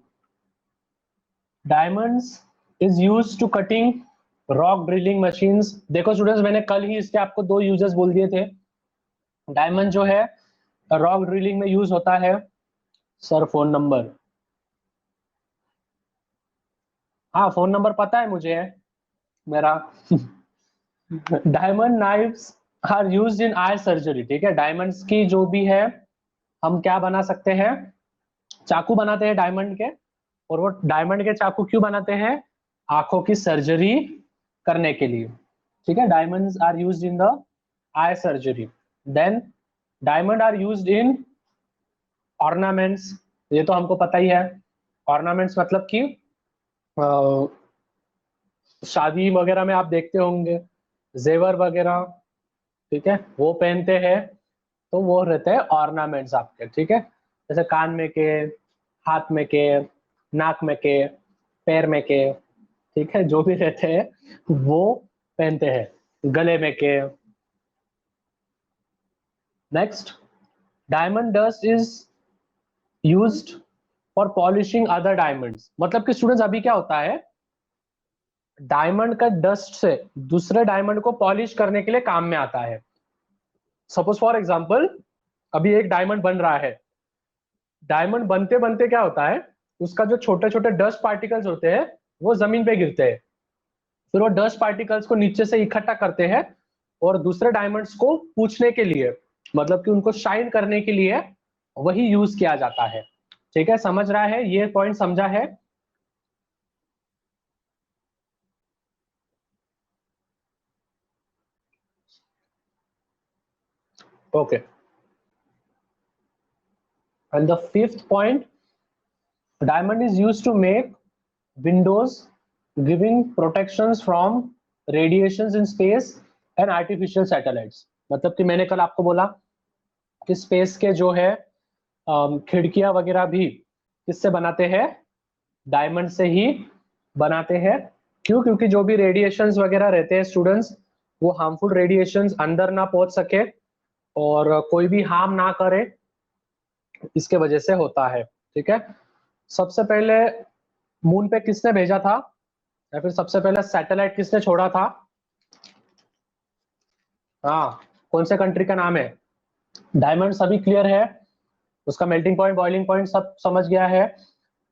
S1: diamonds is use to cutting rock drilling machines. देखो स्टूडेंट्स, मैंने कल ही इसके आपको 2 यूजर्स बोल दिए थे। डायमंड जो है रॉक ड्रिलिंग में यूज होता है। सर फोन नंबर, हाँ फोन नंबर पता है मुझे, मेरा। Diamond knives are used in eye surgery. ठीक है, डायमंड्स की जो भी है हम क्या बना सकते हैं, चाकू बनाते हैं डायमंड के, और वो डायमंड के चाकू क्यों बनाते हैं? आंखों की सर्जरी करने के लिए। ठीक है, diamonds are used in the eye surgery. Then diamond are used in ornaments, ये तो हमको पता ही है। ऑर्नामेंट्स मतलब कि शादी वगैरह में आप देखते होंगे जेवर वगैरह, ठीक है, वो पहनते हैं, तो वो रहते हैं ऑर्नामेंट्स आपके। ठीक है, जैसे कान में के, हाथ में के, नाक में के, पैर में के, ठीक है, जो भी रहते हैं वो पहनते हैं, गले में के। Next, diamond dust is used for polishing other diamonds. मतलब कि स्टूडेंट्स अभी क्या होता है, डायमंड का डस्ट से दूसरे डायमंड को पॉलिश करने के लिए काम में आता है। सपोज फॉर एग्जांपल, अभी एक डायमंड बन रहा है, डायमंड बनते बनते क्या होता है, उसका जो छोटे छोटे डस्ट पार्टिकल्स होते हैं वो जमीन पे गिरते हैं, फिर वो डस्ट पार्टिकल्स को नीचे से इकट्ठा करते हैं और दूसरे डायमंड्स को पूछने के लिए, मतलब कि उनको शाइन करने के लिए वही यूज किया जाता है। ठीक है, समझ रहा है? ये पॉइंट समझा है? Okay. And the fifth point, diamond is used to make windows, giving protections from radiations in space and artificial satellites. मतलब कि मैंने कल आपको बोला कि स्पेस के जो है खिड़कियां वगैरह भी किससे बनाते हैं, डायमंड से ही बनाते हैं। क्यों? क्योंकि जो भी रेडिएशंस वगैरह रहते हैं स्टूडेंट्स, वो हार्मफुल रेडिएशंस अंदर ना पहुंच सके और कोई भी हार्म ना करे, इसके वजह से होता है। ठीक है, सबसे पहले मून पे किसने भेजा था, या फिर सबसे पहले सैटेलाइट किसने छोड़ा था? हाँ, कौन से कंट्री का नाम है? डायमंड सभी क्लियर है, उसका मेल्टिंग पॉइंट, बॉइलिंग पॉइंट सब समझ गया है।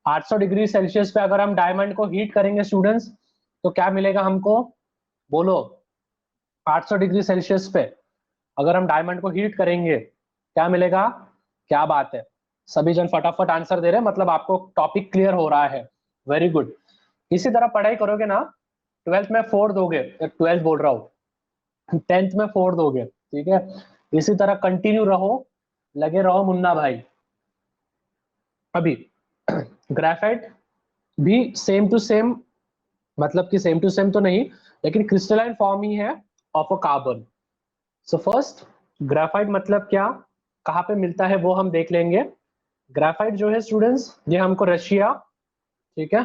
S1: 800 डिग्री सेल्सियस पे अगर हम डायमंड को हीट करेंगे स्टूडेंट्स, तो क्या मिलेगा हमको? बोलो। 800 डिग्री सेल्सियस पे अगर हम डायमंड को हीट करेंगे, क्या मिलेगा? क्या बात है, सभी जन फटाफट आंसर दे रहे हैं, मतलब आपको टॉपिक क्लियर हो रहा है। Very good. इसी तरह पढ़ाई करोगे ना, 12th में 4 दोगे, 12th बोल रहा हूँ, 10th में 4 दोगे। ठीक है, इसी तरह कंटिन्यू रहो, लगे रहो मुन्ना भाई। अभी ग्रेफाइट भी सेम टू सेम, मतलब कि सेम टू सेम तो नहीं, लेकिन क्रिस्टलाइन फॉर्म ही है of a carbon. So first, graphite मतलब क्या, कहाँ पे मिलता है वो हम देख लेंगे। ग्रेफाइट जो है स्टूडेंट्स, ये हमको रशिया, ठीक है,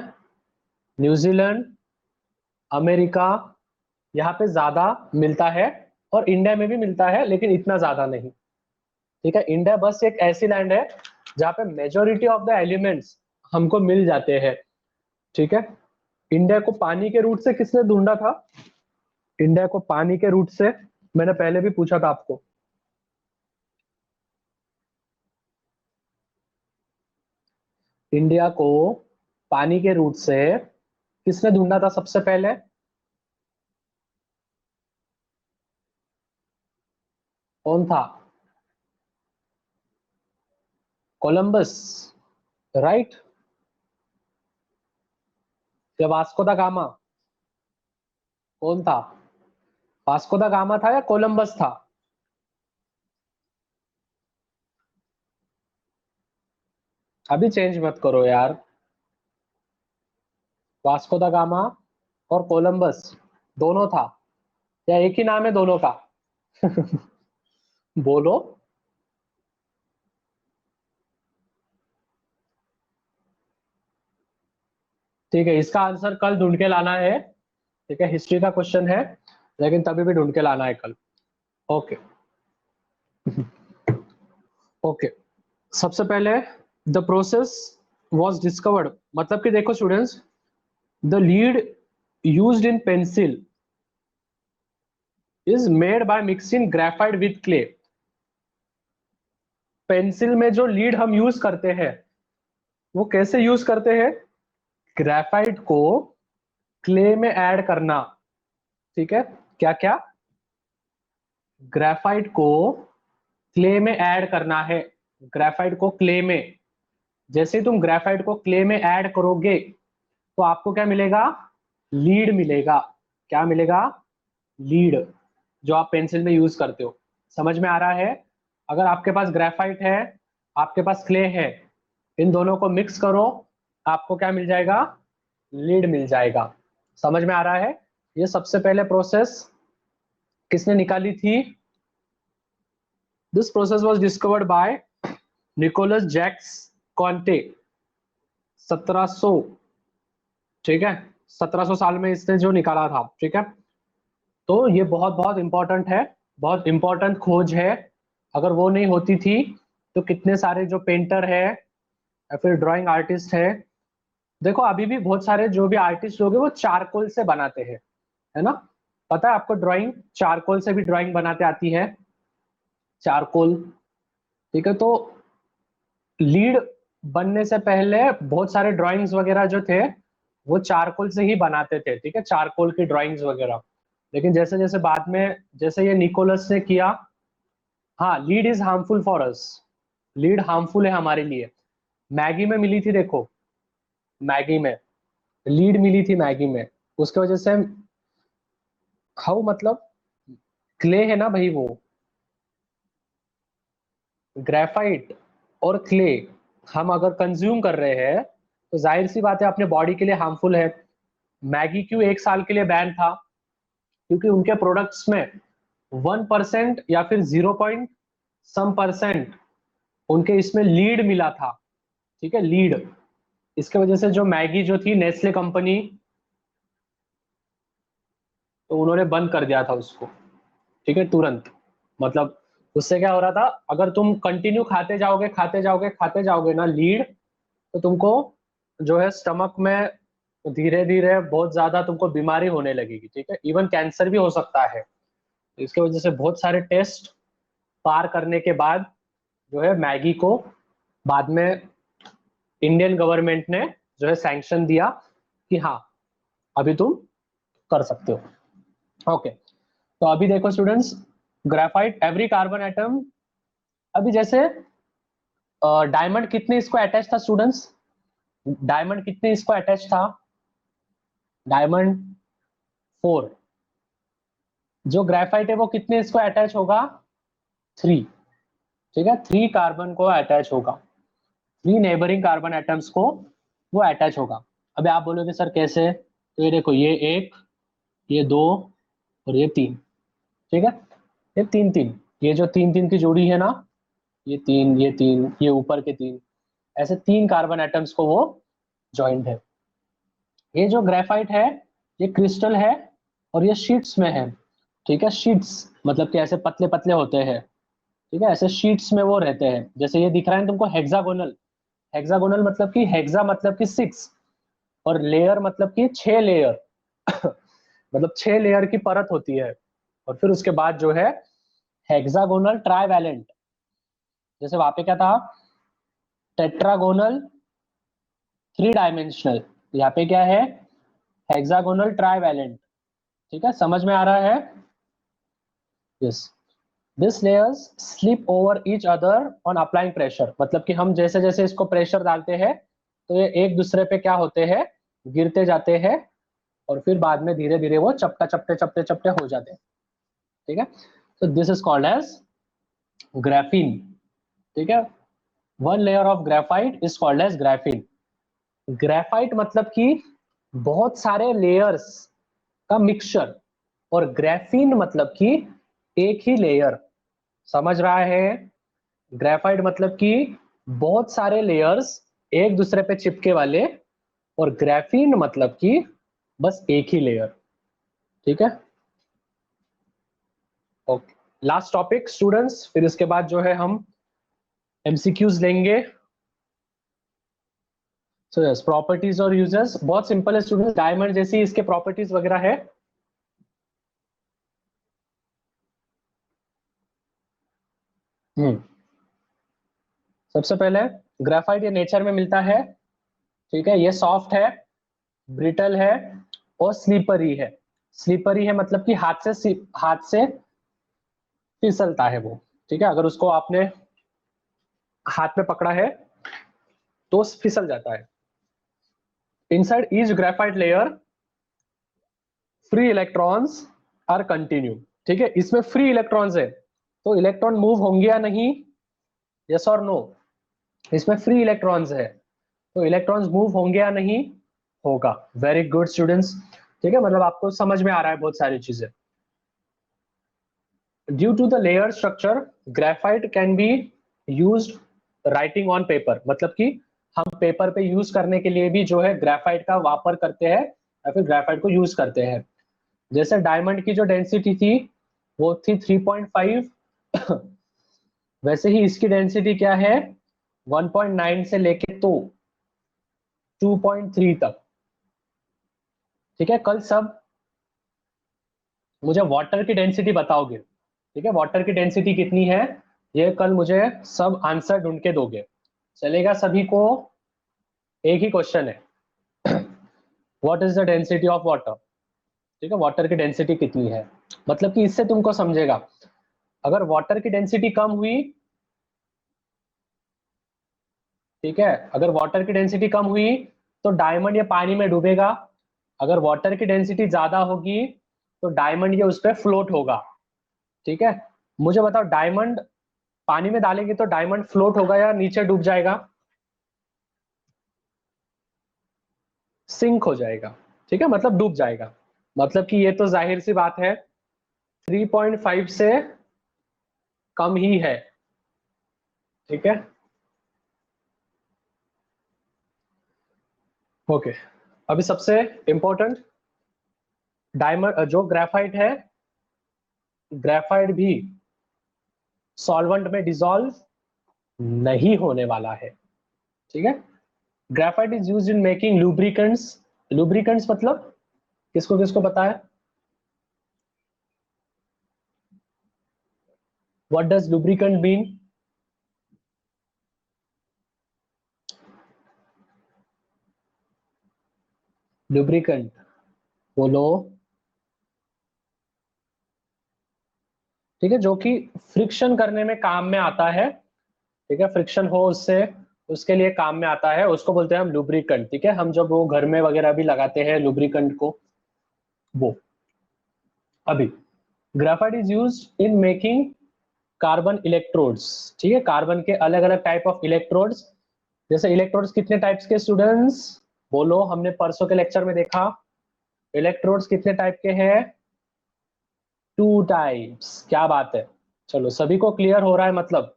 S1: न्यूजीलैंड, अमेरिका, यहाँ पे ज्यादा मिलता है, और इंडिया में भी मिलता है लेकिन इतना ज्यादा नहीं। ठीक है, इंडिया बस एक ऐसी लैंड है जहाँ पे मेजोरिटी ऑफ द एलिमेंट्स हमको मिल जाते हैं। ठीक है, इंडिया को पानी के रूट से किसने ढूंढा था? इंडिया को पानी के रूट से मैंने पहले भी पूछा था आपको। इंडिया को पानी के रूट से किसने ढूंढा था सबसे पहले? कौन था? Columbus, right? या वास्को दा गामा? कौन था? वास्को दा गामा था या कोलंबस था? अभी चेंज मत करो यार। वास्को दा गामा और कोलंबस दोनों था, या एक ही नाम है दोनों का? बोलो। ठीक है, इसका आंसर कल ढूंढ के लाना है। ठीक है, हिस्ट्री का क्वेश्चन है, लेकिन तभी भी ढूंढ के लाना है कल। ओके। ओके, सबसे पहले द प्रोसेस वाज डिस्कवर्ड, मतलब कि देखो students, the lead used in pencil is made by mixing graphite with clay. Pencil में जो लीड हम यूज करते हैं, वो कैसे यूज करते हैं? ग्रेफाइट को क्ले में ऐड करना। ठीक है, क्या क्या? ग्रेफाइट को क्ले में ऐड करना है। ग्रेफाइट को क्ले में, जैसे ही तुम ग्रेफाइट को क्ले में ऐड करोगे, तो आपको क्या मिलेगा? लीड मिलेगा। क्या मिलेगा? लीड, जो आप पेंसिल में यूज करते हो। समझ में आ रहा है? अगर आपके पास ग्रेफाइट है, आपके पास क्ले है, इन दोनों को मिक्स करो, आपको क्या मिल जाएगा? लीड मिल जाएगा। समझ में आ रहा है? ये सबसे पहले प्रोसेस किसने निकाली थी? This process was discovered by Nicolas Jacques Conte, 1700, ठीक है, 1700 साल में इसने जो निकाला था। ठीक है, तो ये बहुत बहुत इंपॉर्टेंट है, बहुत इंपॉर्टेंट खोज है। अगर वो नहीं होती थी, तो कितने सारे जो पेंटर है या फिर ड्राइंग आर्टिस्ट है, देखो अभी भी बहुत सारे जो भी आर्टिस्ट लोग हैं वो चारकोल से बनाते हैं, है ना? पता है आपको, ड्राइंग चारकोल से भी ड्राइंग बनाते आती है, चारकोल। ठीक है, तो लीड बनने से पहले बहुत सारे ड्राइंग्स वगैरह जो थे, वो चारकोल से ही बनाते थे। ठीक है, चारकोल की ड्राइंग्स वगैरह। लेकिन जैसे जैसे बाद में, जैसे ये निकोलस ने किया, हाँ, lead is harmful for us, lead harmful है हमारे लिए। मैगी में मिली थी, देखो, मैगी में लीड मिली थी, मैगी में, उसके वजह से खाओ, मतलब क्ले है ना भाई वो। ग्रेफाइट और क्ले हम अगर कंज्यूम कर रहे हैं तो जाहिर सी बात है अपने बॉडी के लिए हार्मफुल है। मैगी क्यों 1 साल के लिए बैन था? क्योंकि उनके प्रोडक्ट्स में 1% या फिर 0. some % उनके इसमें लीड मिला था। ठीक है, लीड। इसके वजह से जो मैगी जो थी नेस्ले कंपनी, तो उन्होंने बंद कर दिया था उसको। ठीक है, तुरंत। मतलब उससे क्या हो रहा था, अगर तुम कंटिन्यू खाते जाओगे खाते जाओगे खाते जाओगे ना लीड, तो तुमको जो है स्टमक में धीरे धीरे बहुत ज्यादा तुमको बीमारी होने लगेगी। ठीक है, इवन कैंसर भी हो सकता है। इसके वजह से बहुत सारे टेस्ट पार करने के बाद जो है मैगी को बाद में इंडियन गवर्नमेंट ने जो है सैंक्शन दिया कि हाँ अभी तुम कर सकते हो। ओके, तो अभी देखो students, graphite every carbon atom, अभी जैसे डायमंड कितने इसको अटैच था स्टूडेंट्स? डायमंड कितने इसको अटैच था? डायमंड 4। जो ग्रेफाइट है वो कितने इसको अटैच होगा? 3। ठीक है, 3 कार्बन को अटैच होगा, 3 नेबरिंग कार्बन एटम्स को वो अटैच होगा। अभी आप बोलोगे सर कैसे? तो ये देखो, ये 1, ये 2 और ये 3। ठीक है, ये 3 3, ये जो 3 3 की जोड़ी है ना, ये 3 ये 3 ये ऊपर के 3, ऐसे 3 कार्बन एटम्स को वो जॉइंट है। ये जो ग्रेफाइट है ये क्रिस्टल है और ये शीट्स में है। ठीक है, शीट्स मतलब कि ऐसे पतले पतले होते हैं। ठीक है, ऐसे शीट्स में वो रहते हैं। जैसे ये दिख रहा है तुमको हेक्सागोनल, हेक्सागोनल मतलब कि हेक्सा मतलब कि 6 और लेयर मतलब कि 6 लेयर मतलब 6 लेयर की परत होती है। और फिर उसके बाद जो है हेक्सागोनल ट्राइवैलेंट, जैसे वहां पे क्या था, टेट्रागोनल 3 डायमेंशनल, यहाँ पे क्या है, हेक्सागोनल ट्राइवैलेंट। ठीक है, समझ में आ रहा है? Yes. This layers slip over each other on applying pressure, मतलब कि हम जैसे जैसे इसको प्रेशर डालते हैं तो ये एक दूसरे पे क्या होते हैं, गिरते जाते हैं और फिर बाद में धीरे धीरे वो चपटा चपटे चपटे चपटे हो जाते हैं। ठीक है, तो this is called as graphene. ठीक है, one layer of graphite is called as graphene. Graphite मतलब कि बहुत सारे लेयर्स का मिक्सचर, और ग्राफीन मतलब कि एक ही लेयर। समझ रहा है? ग्रेफाइट मतलब कि बहुत सारे लेयर्स एक दूसरे पे चिपके वाले, और ग्राफीन मतलब कि बस एक ही लेयर। ठीक है, ओके। लास्ट टॉपिक स्टूडेंट्स, फिर इसके बाद जो है हम एमसीक्यूज लेंगे। सो यस, प्रॉपर्टीज और यूजेस बहुत सिंपल है स्टूडेंट्स, डायमंड जैसी इसके प्रॉपर्टीज वगैरह है। सबसे पहले ग्रेफाइट ये नेचर में मिलता है। ठीक है, ये सॉफ्ट है, ब्रिटल है और स्लीपरी है। स्लीपरी है मतलब कि हाथ से फिसलता है वो। ठीक है, अगर उसको आपने हाथ में पकड़ा है तो फिसल जाता है। Inside each graphite layer free electrons are continue. ठीक है, इसमें फ्री इलेक्ट्रॉन्स है, तो इलेक्ट्रॉन मूव होंगे या नहीं, यस और नो? इसमें फ्री इलेक्ट्रॉन्स है तो इलेक्ट्रॉन्स मूव होंगे या नहीं, होगा। Very good students. ठीक है, मतलब आपको समझ में आ रहा है बहुत सारी चीजें। Due to the layer structure graphite can be used writing on paper, मतलब कि हम पेपर पे यूज करने के लिए भी जो है ग्रेफाइट का वापर करते हैं या फिर ग्रेफाइट को यूज करते हैं। जैसे डायमंड की जो डेंसिटी थी वो थी 3.5, वैसे ही इसकी डेंसिटी क्या है, 1.9 से लेके तो 2.3 तक। ठीक है, कल सब मुझे वाटर की डेंसिटी बताओगे। ठीक है, वाटर की डेंसिटी कितनी है ये कल मुझे सब आंसर ढूंढ के दोगे, चलेगा सभी को? एक ही क्वेश्चन है, what is the density of water. ठीक है, वाटर की डेंसिटी कितनी है, मतलब कि इससे तुमको समझेगा, अगर वाटर की डेंसिटी कम हुई, ठीक है, अगर वाटर की डेंसिटी कम हुई तो डायमंड ये पानी में डूबेगा। अगर वाटर की डेंसिटी ज्यादा होगी तो डायमंड ये उस पर फ्लोट होगा। ठीक है, मुझे बताओ डायमंड पानी में डालेंगे तो डायमंड फ्लोट होगा या नीचे डूब जाएगा? सिंक हो जाएगा, ठीक है, मतलब डूब जाएगा। मतलब कि ये तो जाहिर सी बात है 3.5 से कम ही है, ठीक है। ओके, अभी सबसे इंपॉर्टेंट, डायमंड जो ग्रेफाइट है, ग्रेफाइट भी सॉल्वेंट में डिसॉल्व नहीं होने वाला है, ठीक है। Graphite is used in making lubricants. Lubricants मतलब किसको किसको पता है? What does lubricant mean? Lubricant बोलो, ठीक है, जो कि फ्रिक्शन करने में काम में आता है, ठीक है, फ्रिक्शन हो उससे, उसके लिए काम में आता है, उसको बोलते हैं हम लुब्रिकेंट, ठीक है। हम जब वो घर में वगैरह भी लगाते हैं लुब्रिकेंट को, वो। अभी graphite is used in making carbon electrodes, ठीक है, कार्बन के अलग अलग टाइप ऑफ इलेक्ट्रोड्स। जैसे इलेक्ट्रोड्स कितने टाइप्स के स्टूडेंट्स बोलो, हमने परसों के लेक्चर में देखा, इलेक्ट्रोड्स कितने टाइप के हैं? 2 टाइप्स। क्या बात है, चलो सभी को क्लियर हो रहा है, मतलब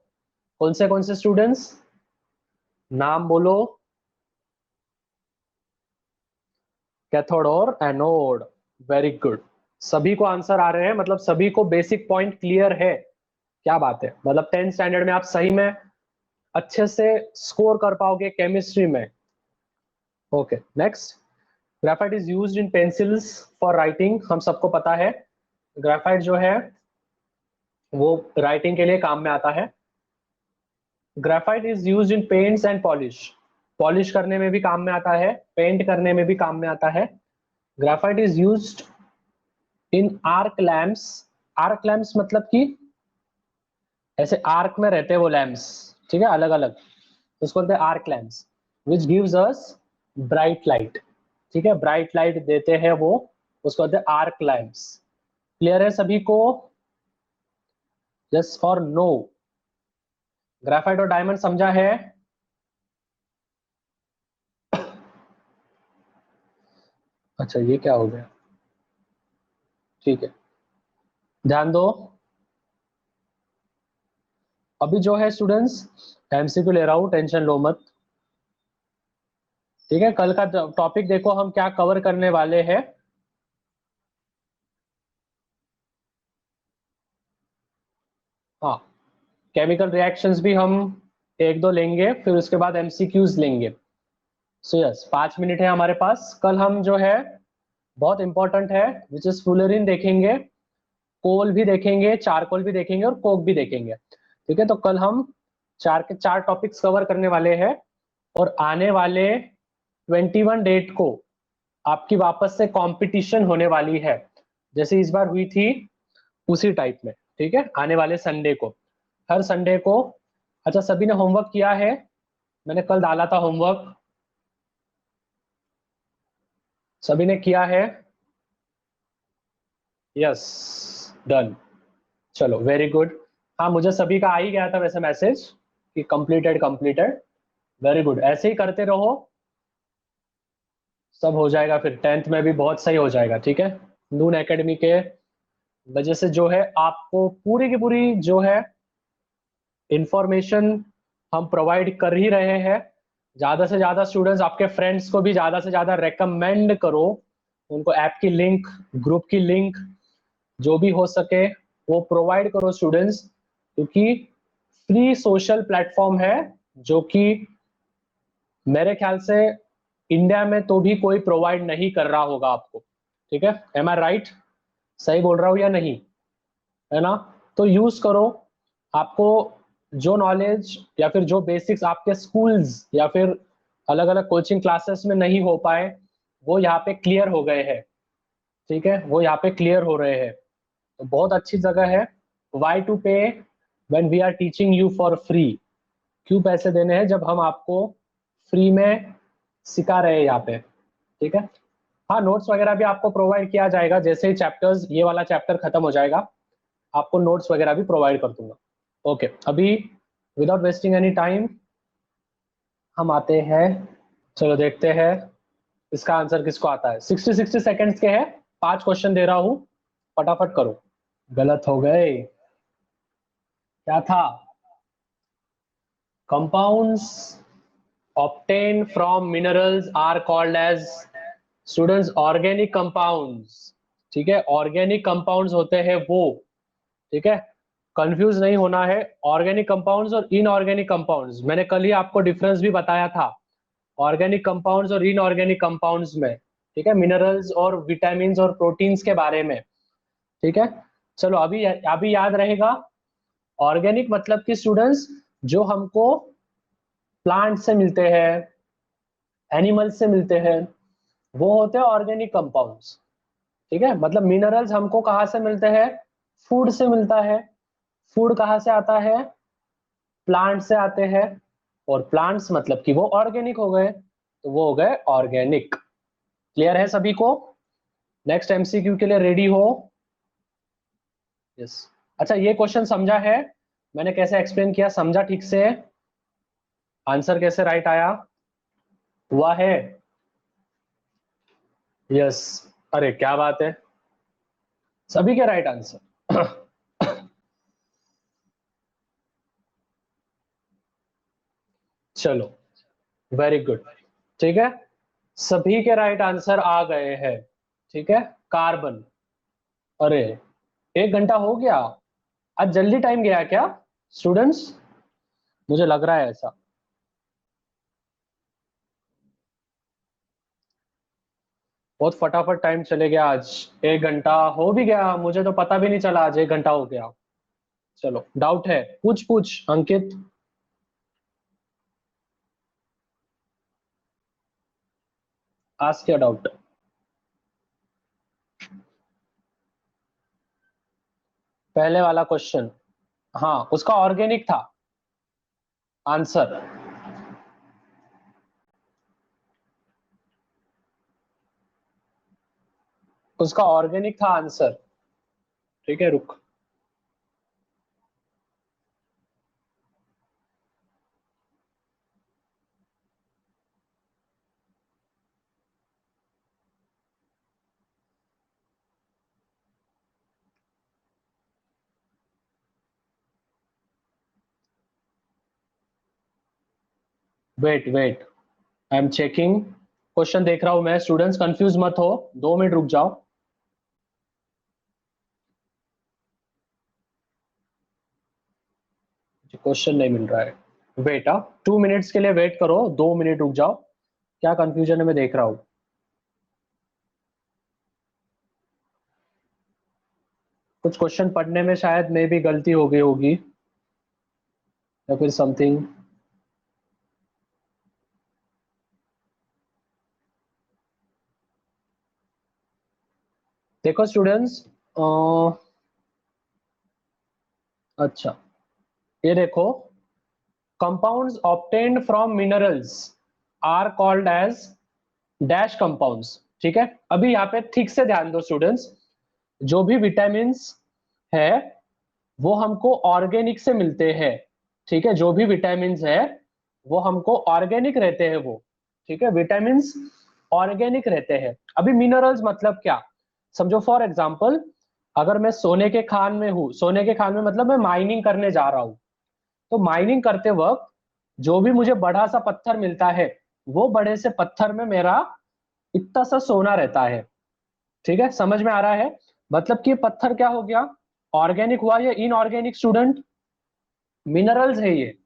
S1: कौन से स्टूडेंट्स, नाम बोलो। कैथोड और एनोड, वेरी गुड, सभी को आंसर आ रहे हैं, मतलब सभी को बेसिक पॉइंट क्लियर है। क्या बात है, मतलब 10th स्टैंडर्ड में आप सही में अच्छे से स्कोर कर पाओगे केमिस्ट्री में। Okay, next, graphite is used in pencils for writing. हम सबको पता है ग्रेफाइट जो है वो राइटिंग के लिए काम में आता है। Graphite is used in paints and polish, polish करने में भी काम में आता है, पेंट करने में भी काम में आता है। Graphite is used in arc lamps. Arc lamps मतलब कि ऐसे आर्क में रहते हैं वो लैम्प्स, ठीक है, अलग अलग, उसको बोलते हैं arc lamps, which gives us bright light, ठीक है, ब्राइट लाइट देते हैं वो, उसको बोलते हैं आर्क लैम्प्स। क्लियर है सभी को? यस और नो? ग्रेफाइट और डायमंड समझा है? अच्छा ये क्या हो गया, ठीक है, ध्यान दो। अभी जो है स्टूडेंट्स एमसीक्यू ले रहा हूं, टेंशन लो मत, ठीक है। कल का टॉपिक देखो हम क्या कवर करने वाले हैं। हाँ, केमिकल रिएक्शंस भी हम एक दो लेंगे, फिर उसके बाद एमसीक्यूज लेंगे। सो यस, 5 मिनट है हमारे पास। कल हम जो है बहुत इंपॉर्टेंट है, विच इज फ्लूरिन देखेंगे, कोल भी देखेंगे, चारकोल भी देखेंगे और कोक भी देखेंगे, ठीक है। तो कल हम 4 टॉपिक्स कवर करने वाले हैं, और आने वाले 21 डेट को आपकी वापस से कंपटीशन होने वाली है, जैसे इस बार हुई थी उसी टाइप में, ठीक है, आने वाले संडे को, हर संडे को। अच्छा सभी ने होमवर्क किया है? मैंने कल डाला था होमवर्क, सभी ने किया है? यस, डन, चलो वेरी गुड। हाँ मुझे सभी का आ ही गया था वैसे मैसेज कि कंप्लीटेड कंप्लीटेड, वेरी गुड, ऐसे ही करते रहो, सब हो जाएगा, फिर 10th में भी बहुत सही हो जाएगा, ठीक है। नून एकेडमी के वजह से जो है आपको पूरी की पूरी जो है इंफॉर्मेशन हम प्रोवाइड कर ही रहे हैं। ज्यादा से ज्यादा स्टूडेंट्स, आपके फ्रेंड्स को भी ज्यादा से ज्यादा रेकमेंड करो, उनको ऐप की लिंक, ग्रुप की लिंक, जो भी हो सके वो प्रोवाइड करो स्टूडेंट्स, क्योंकि फ्री सोशल प्लेटफॉर्म है, जो कि मेरे ख्याल से इंडिया में तो भी कोई प्रोवाइड नहीं कर रहा होगा आपको, ठीक है। एम आई राइट? सही बोल रहा हूँ या नहीं, है ना? तो यूज करो, आपको जो नॉलेज या फिर जो बेसिक्स आपके स्कूल्स या फिर अलग अलग कोचिंग क्लासेस में नहीं हो पाए, वो यहाँ पे क्लियर हो गए हैं, ठीक है, वो यहाँ पे क्लियर हो रहे हैं। तो बहुत अच्छी जगह है। Why to pay when we are teaching you for free, क्यों पैसे देने हैं जब हम आपको फ्री में सिखा रहे हैं यहाँ पे, ठीक है। हाँ, नोट्स वगैरह भी आपको प्रोवाइड किया जाएगा, जैसे ही चैप्टर्स, ये वाला चैप्टर खत्म हो जाएगा आपको नोट्स वगैरह भी प्रोवाइड कर दूंगा, ओके, अभी विदाउट वेस्टिंग एनी टाइम हम आते हैं, चलो देखते हैं इसका आंसर किसको आता है। 60 सेकंड्स के हैं, 5 क्वेश्चन दे रहा हूं, फटाफट करो। गलत हो गए, क्या था? Compounds obtained from minerals are called as students organic compounds। ठीक है, ऑर्गेनिक कंपाउंड्स होते हैं वो, ठीक है, कंफ्यूज नहीं होना है। ऑर्गेनिक कंपाउंड्स और इनऑर्गेनिक कंपाउंड्स, मैंने कल ही आपको डिफरेंस भी बताया था ऑर्गेनिक कंपाउंड्स और इनऑर्गेनिक कंपाउंड्स में, ठीक है, मिनरल्स और विटामिन और प्रोटीन्स के बारे में, ठीक है। चलो अभी याद रहेगा, ऑर्गेनिक मतलब कि स्टूडेंट्स जो हमको प्लांट से मिलते हैं, एनिमल्स से मिलते हैं, वो होते हैं ऑर्गेनिक कंपाउंड्स, ठीक है। मतलब मिनरल्स हमको कहाँ से मिलते हैं? फूड से मिलता है। फूड कहाँ से आता है? प्लांट से आते हैं, और प्लांट्स मतलब कि वो ऑर्गेनिक हो गए, तो वो हो गए ऑर्गेनिक। क्लियर है सभी को? नेक्स्ट एमसीक्यू के लिए रेडी हो? यस। अच्छा, ये क्वेश्चन समझा है मैंने कैसे एक्सप्लेन किया? समझा ठीक से? आंसर कैसे राइट आया हुआ है? यस। अरे क्या बात है, सभी के राइट आंसर। चलो, वेरी गुड, ठीक है, सभी के राइट आंसर आ गए हैं, ठीक है। कार्बन, अरे 1 घंटा हो गया, आज जल्दी टाइम गया क्या स्टूडेंट्स? मुझे लग रहा है ऐसा। बहुत फटाफट टाइम चले गया आज, 1 घंटा हो भी गया, मुझे तो पता भी नहीं चला आज 1 घंटा हो गया। चलो, डाउट है? पूछ पूछ अंकित। Ask your doubt. पहले वाला क्वेश्चन, हाँ उसका ऑर्गेनिक था आंसर। उसका ऑर्गेनिक था आंसर, ठीक है, रुक। Wait wait, I am checking, question देख रहा हूं मैं। स्टूडेंट्स कंफ्यूज मत हो, 2 मिनट रुक जाओ। क्वेश्चन नहीं मिल रहा है, वेट, 2 मिनट्स के लिए वेट करो, 2 मिनट रुक जाओ। क्या कंफ्यूजन है मैं देख रहा हूं। कुछ क्वेश्चन पढ़ने में शायद मे भी गलती हो गई होगी, या फिर समथिंग। देखो स्टूडेंट्स, अच्छा ये देखो, compounds obtained from minerals are called as dash compounds, ठीक है। अभी यहाँ पे ठीक से ध्यान दो स्टूडेंट्स, जो भी विटामिन है वो हमको ऑर्गेनिक से मिलते हैं, ठीक है। जो भी विटामिन है वो हमको ऑर्गेनिक रहते हैं वो, ठीक है, विटामिन ऑर्गेनिक रहते हैं। अभी मिनरल्स मतलब क्या समझो, फॉर एग्जाम्पल अगर मैं सोने के खान में हूँ, सोने के खान में मतलब मैं माइनिंग करने जा रहा हूँ, तो माइनिंग करते वक्त जो भी मुझे बड़ा सा पत्थर मिलता है, वो बड़े से पत्थर में मेरा इतना सा सोना रहता है, ठीक है, समझ में आ रहा है? मतलब कि पत्थर क्या हो गया, ऑर्गेनिक हुआ या इनऑर्गेनिक स्टूडेंट? मिनरल्स है ये,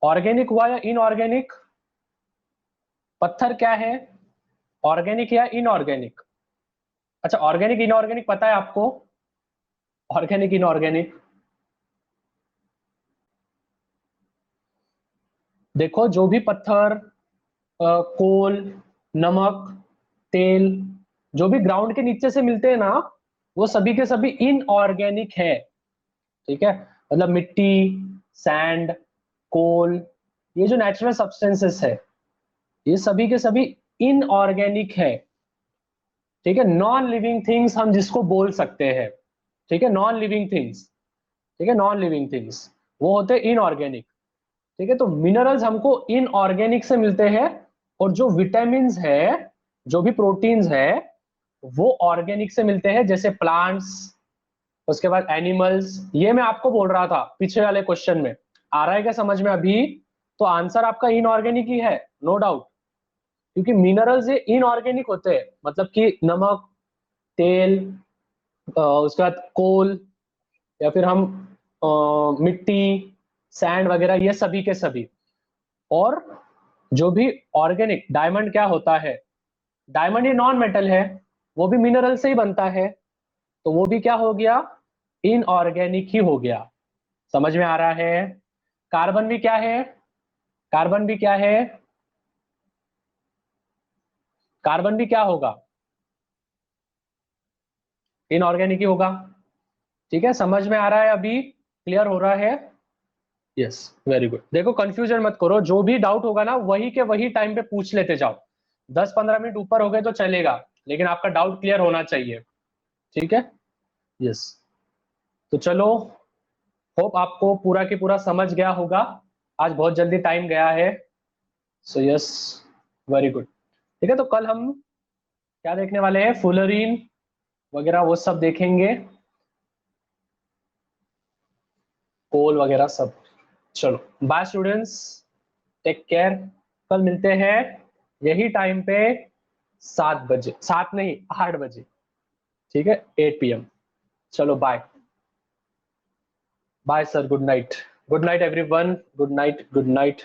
S1: ऑर्गेनिक हुआ या इनऑर्गेनिक? पत्थर क्या है, ऑर्गेनिक या इनऑर्गेनिक? अच्छा, ऑर्गेनिक इनऑर्गेनिक पता है आपको? ऑर्गेनिक इनऑर्गेनिक, देखो जो भी पत्थर, कोल, नमक, तेल, जो भी ग्राउंड के नीचे से मिलते हैं ना, वो सभी के सभी इनऑर्गेनिक है, ठीक है। मतलब मिट्टी, सैंड, कोल, ये जो नेचुरल सब्सटेंसेस है, ये सभी के सभी इनऑर्गेनिक है, ठीक है। नॉन लिविंग थिंग्स हम जिसको बोल सकते हैं, ठीक है, नॉन लिविंग थिंग्स, ठीक है, नॉन लिविंग थिंग्स। वो होते हैं इनऑर्गेनिक। ठीक है, तो मिनरल्स हमको इनऑर्गेनिक से मिलते हैं, और जो विटामिन है, जो भी प्रोटीन्स है, वो ऑर्गेनिक से मिलते हैं, जैसे प्लांट्स, उसके बाद एनिमल्स। ये मैं आपको बोल रहा था पीछे वाले क्वेश्चन में। आ रहा है क्या समझ में अभी? तो आंसर आपका इनऑर्गेनिक ही है, नो डाउट, क्योंकि मिनरल्स ये इनऑर्गेनिक होते हैं, मतलब कि नमक, तेल, उसके बाद कोल, या फिर हम मिट्टी, सैंड वगैरह, ये सभी के सभी। और जो भी ऑर्गेनिक, डायमंड क्या होता है? डायमंड ये नॉन मेटल है, वो भी मिनरल से ही बनता है, तो वो भी क्या हो गया? इनऑर्गेनिक ही हो गया। समझ में आ रहा है? कार्बन भी क्या है? कार्बन भी क्या है? कार्बन भी क्या होगा? इनऑर्गेनिक ही होगा। ठीक है, समझ में आ रहा है अभी? क्लियर हो रहा है? Yes, very good. देखो कंफ्यूजन मत करो, जो भी डाउट होगा ना वही के वही टाइम पे पूछ लेते जाओ। 10-15 मिनट ऊपर हो गए तो चलेगा, लेकिन आपका डाउट क्लियर होना चाहिए। ठीक है, यस। तो चलो, होप आपको पूरा की पूरा समझ गया होगा। आज बहुत जल्दी टाइम गया है, सो यस, वेरी गुड। ठीक है, तो कल हम क्या देखने वाले हैं? फुलरीन वगैरह वो सब देखेंगे, कोल वगैरह सब। चलो बाय स्टूडेंट्स, टेक केयर। कल मिलते हैं यही टाइम पे, 7 बजे, 7 नहीं 8 बजे। ठीक है, 8 PM। चलो bye. Bye sir, good night. Good night everyone, good night, good night.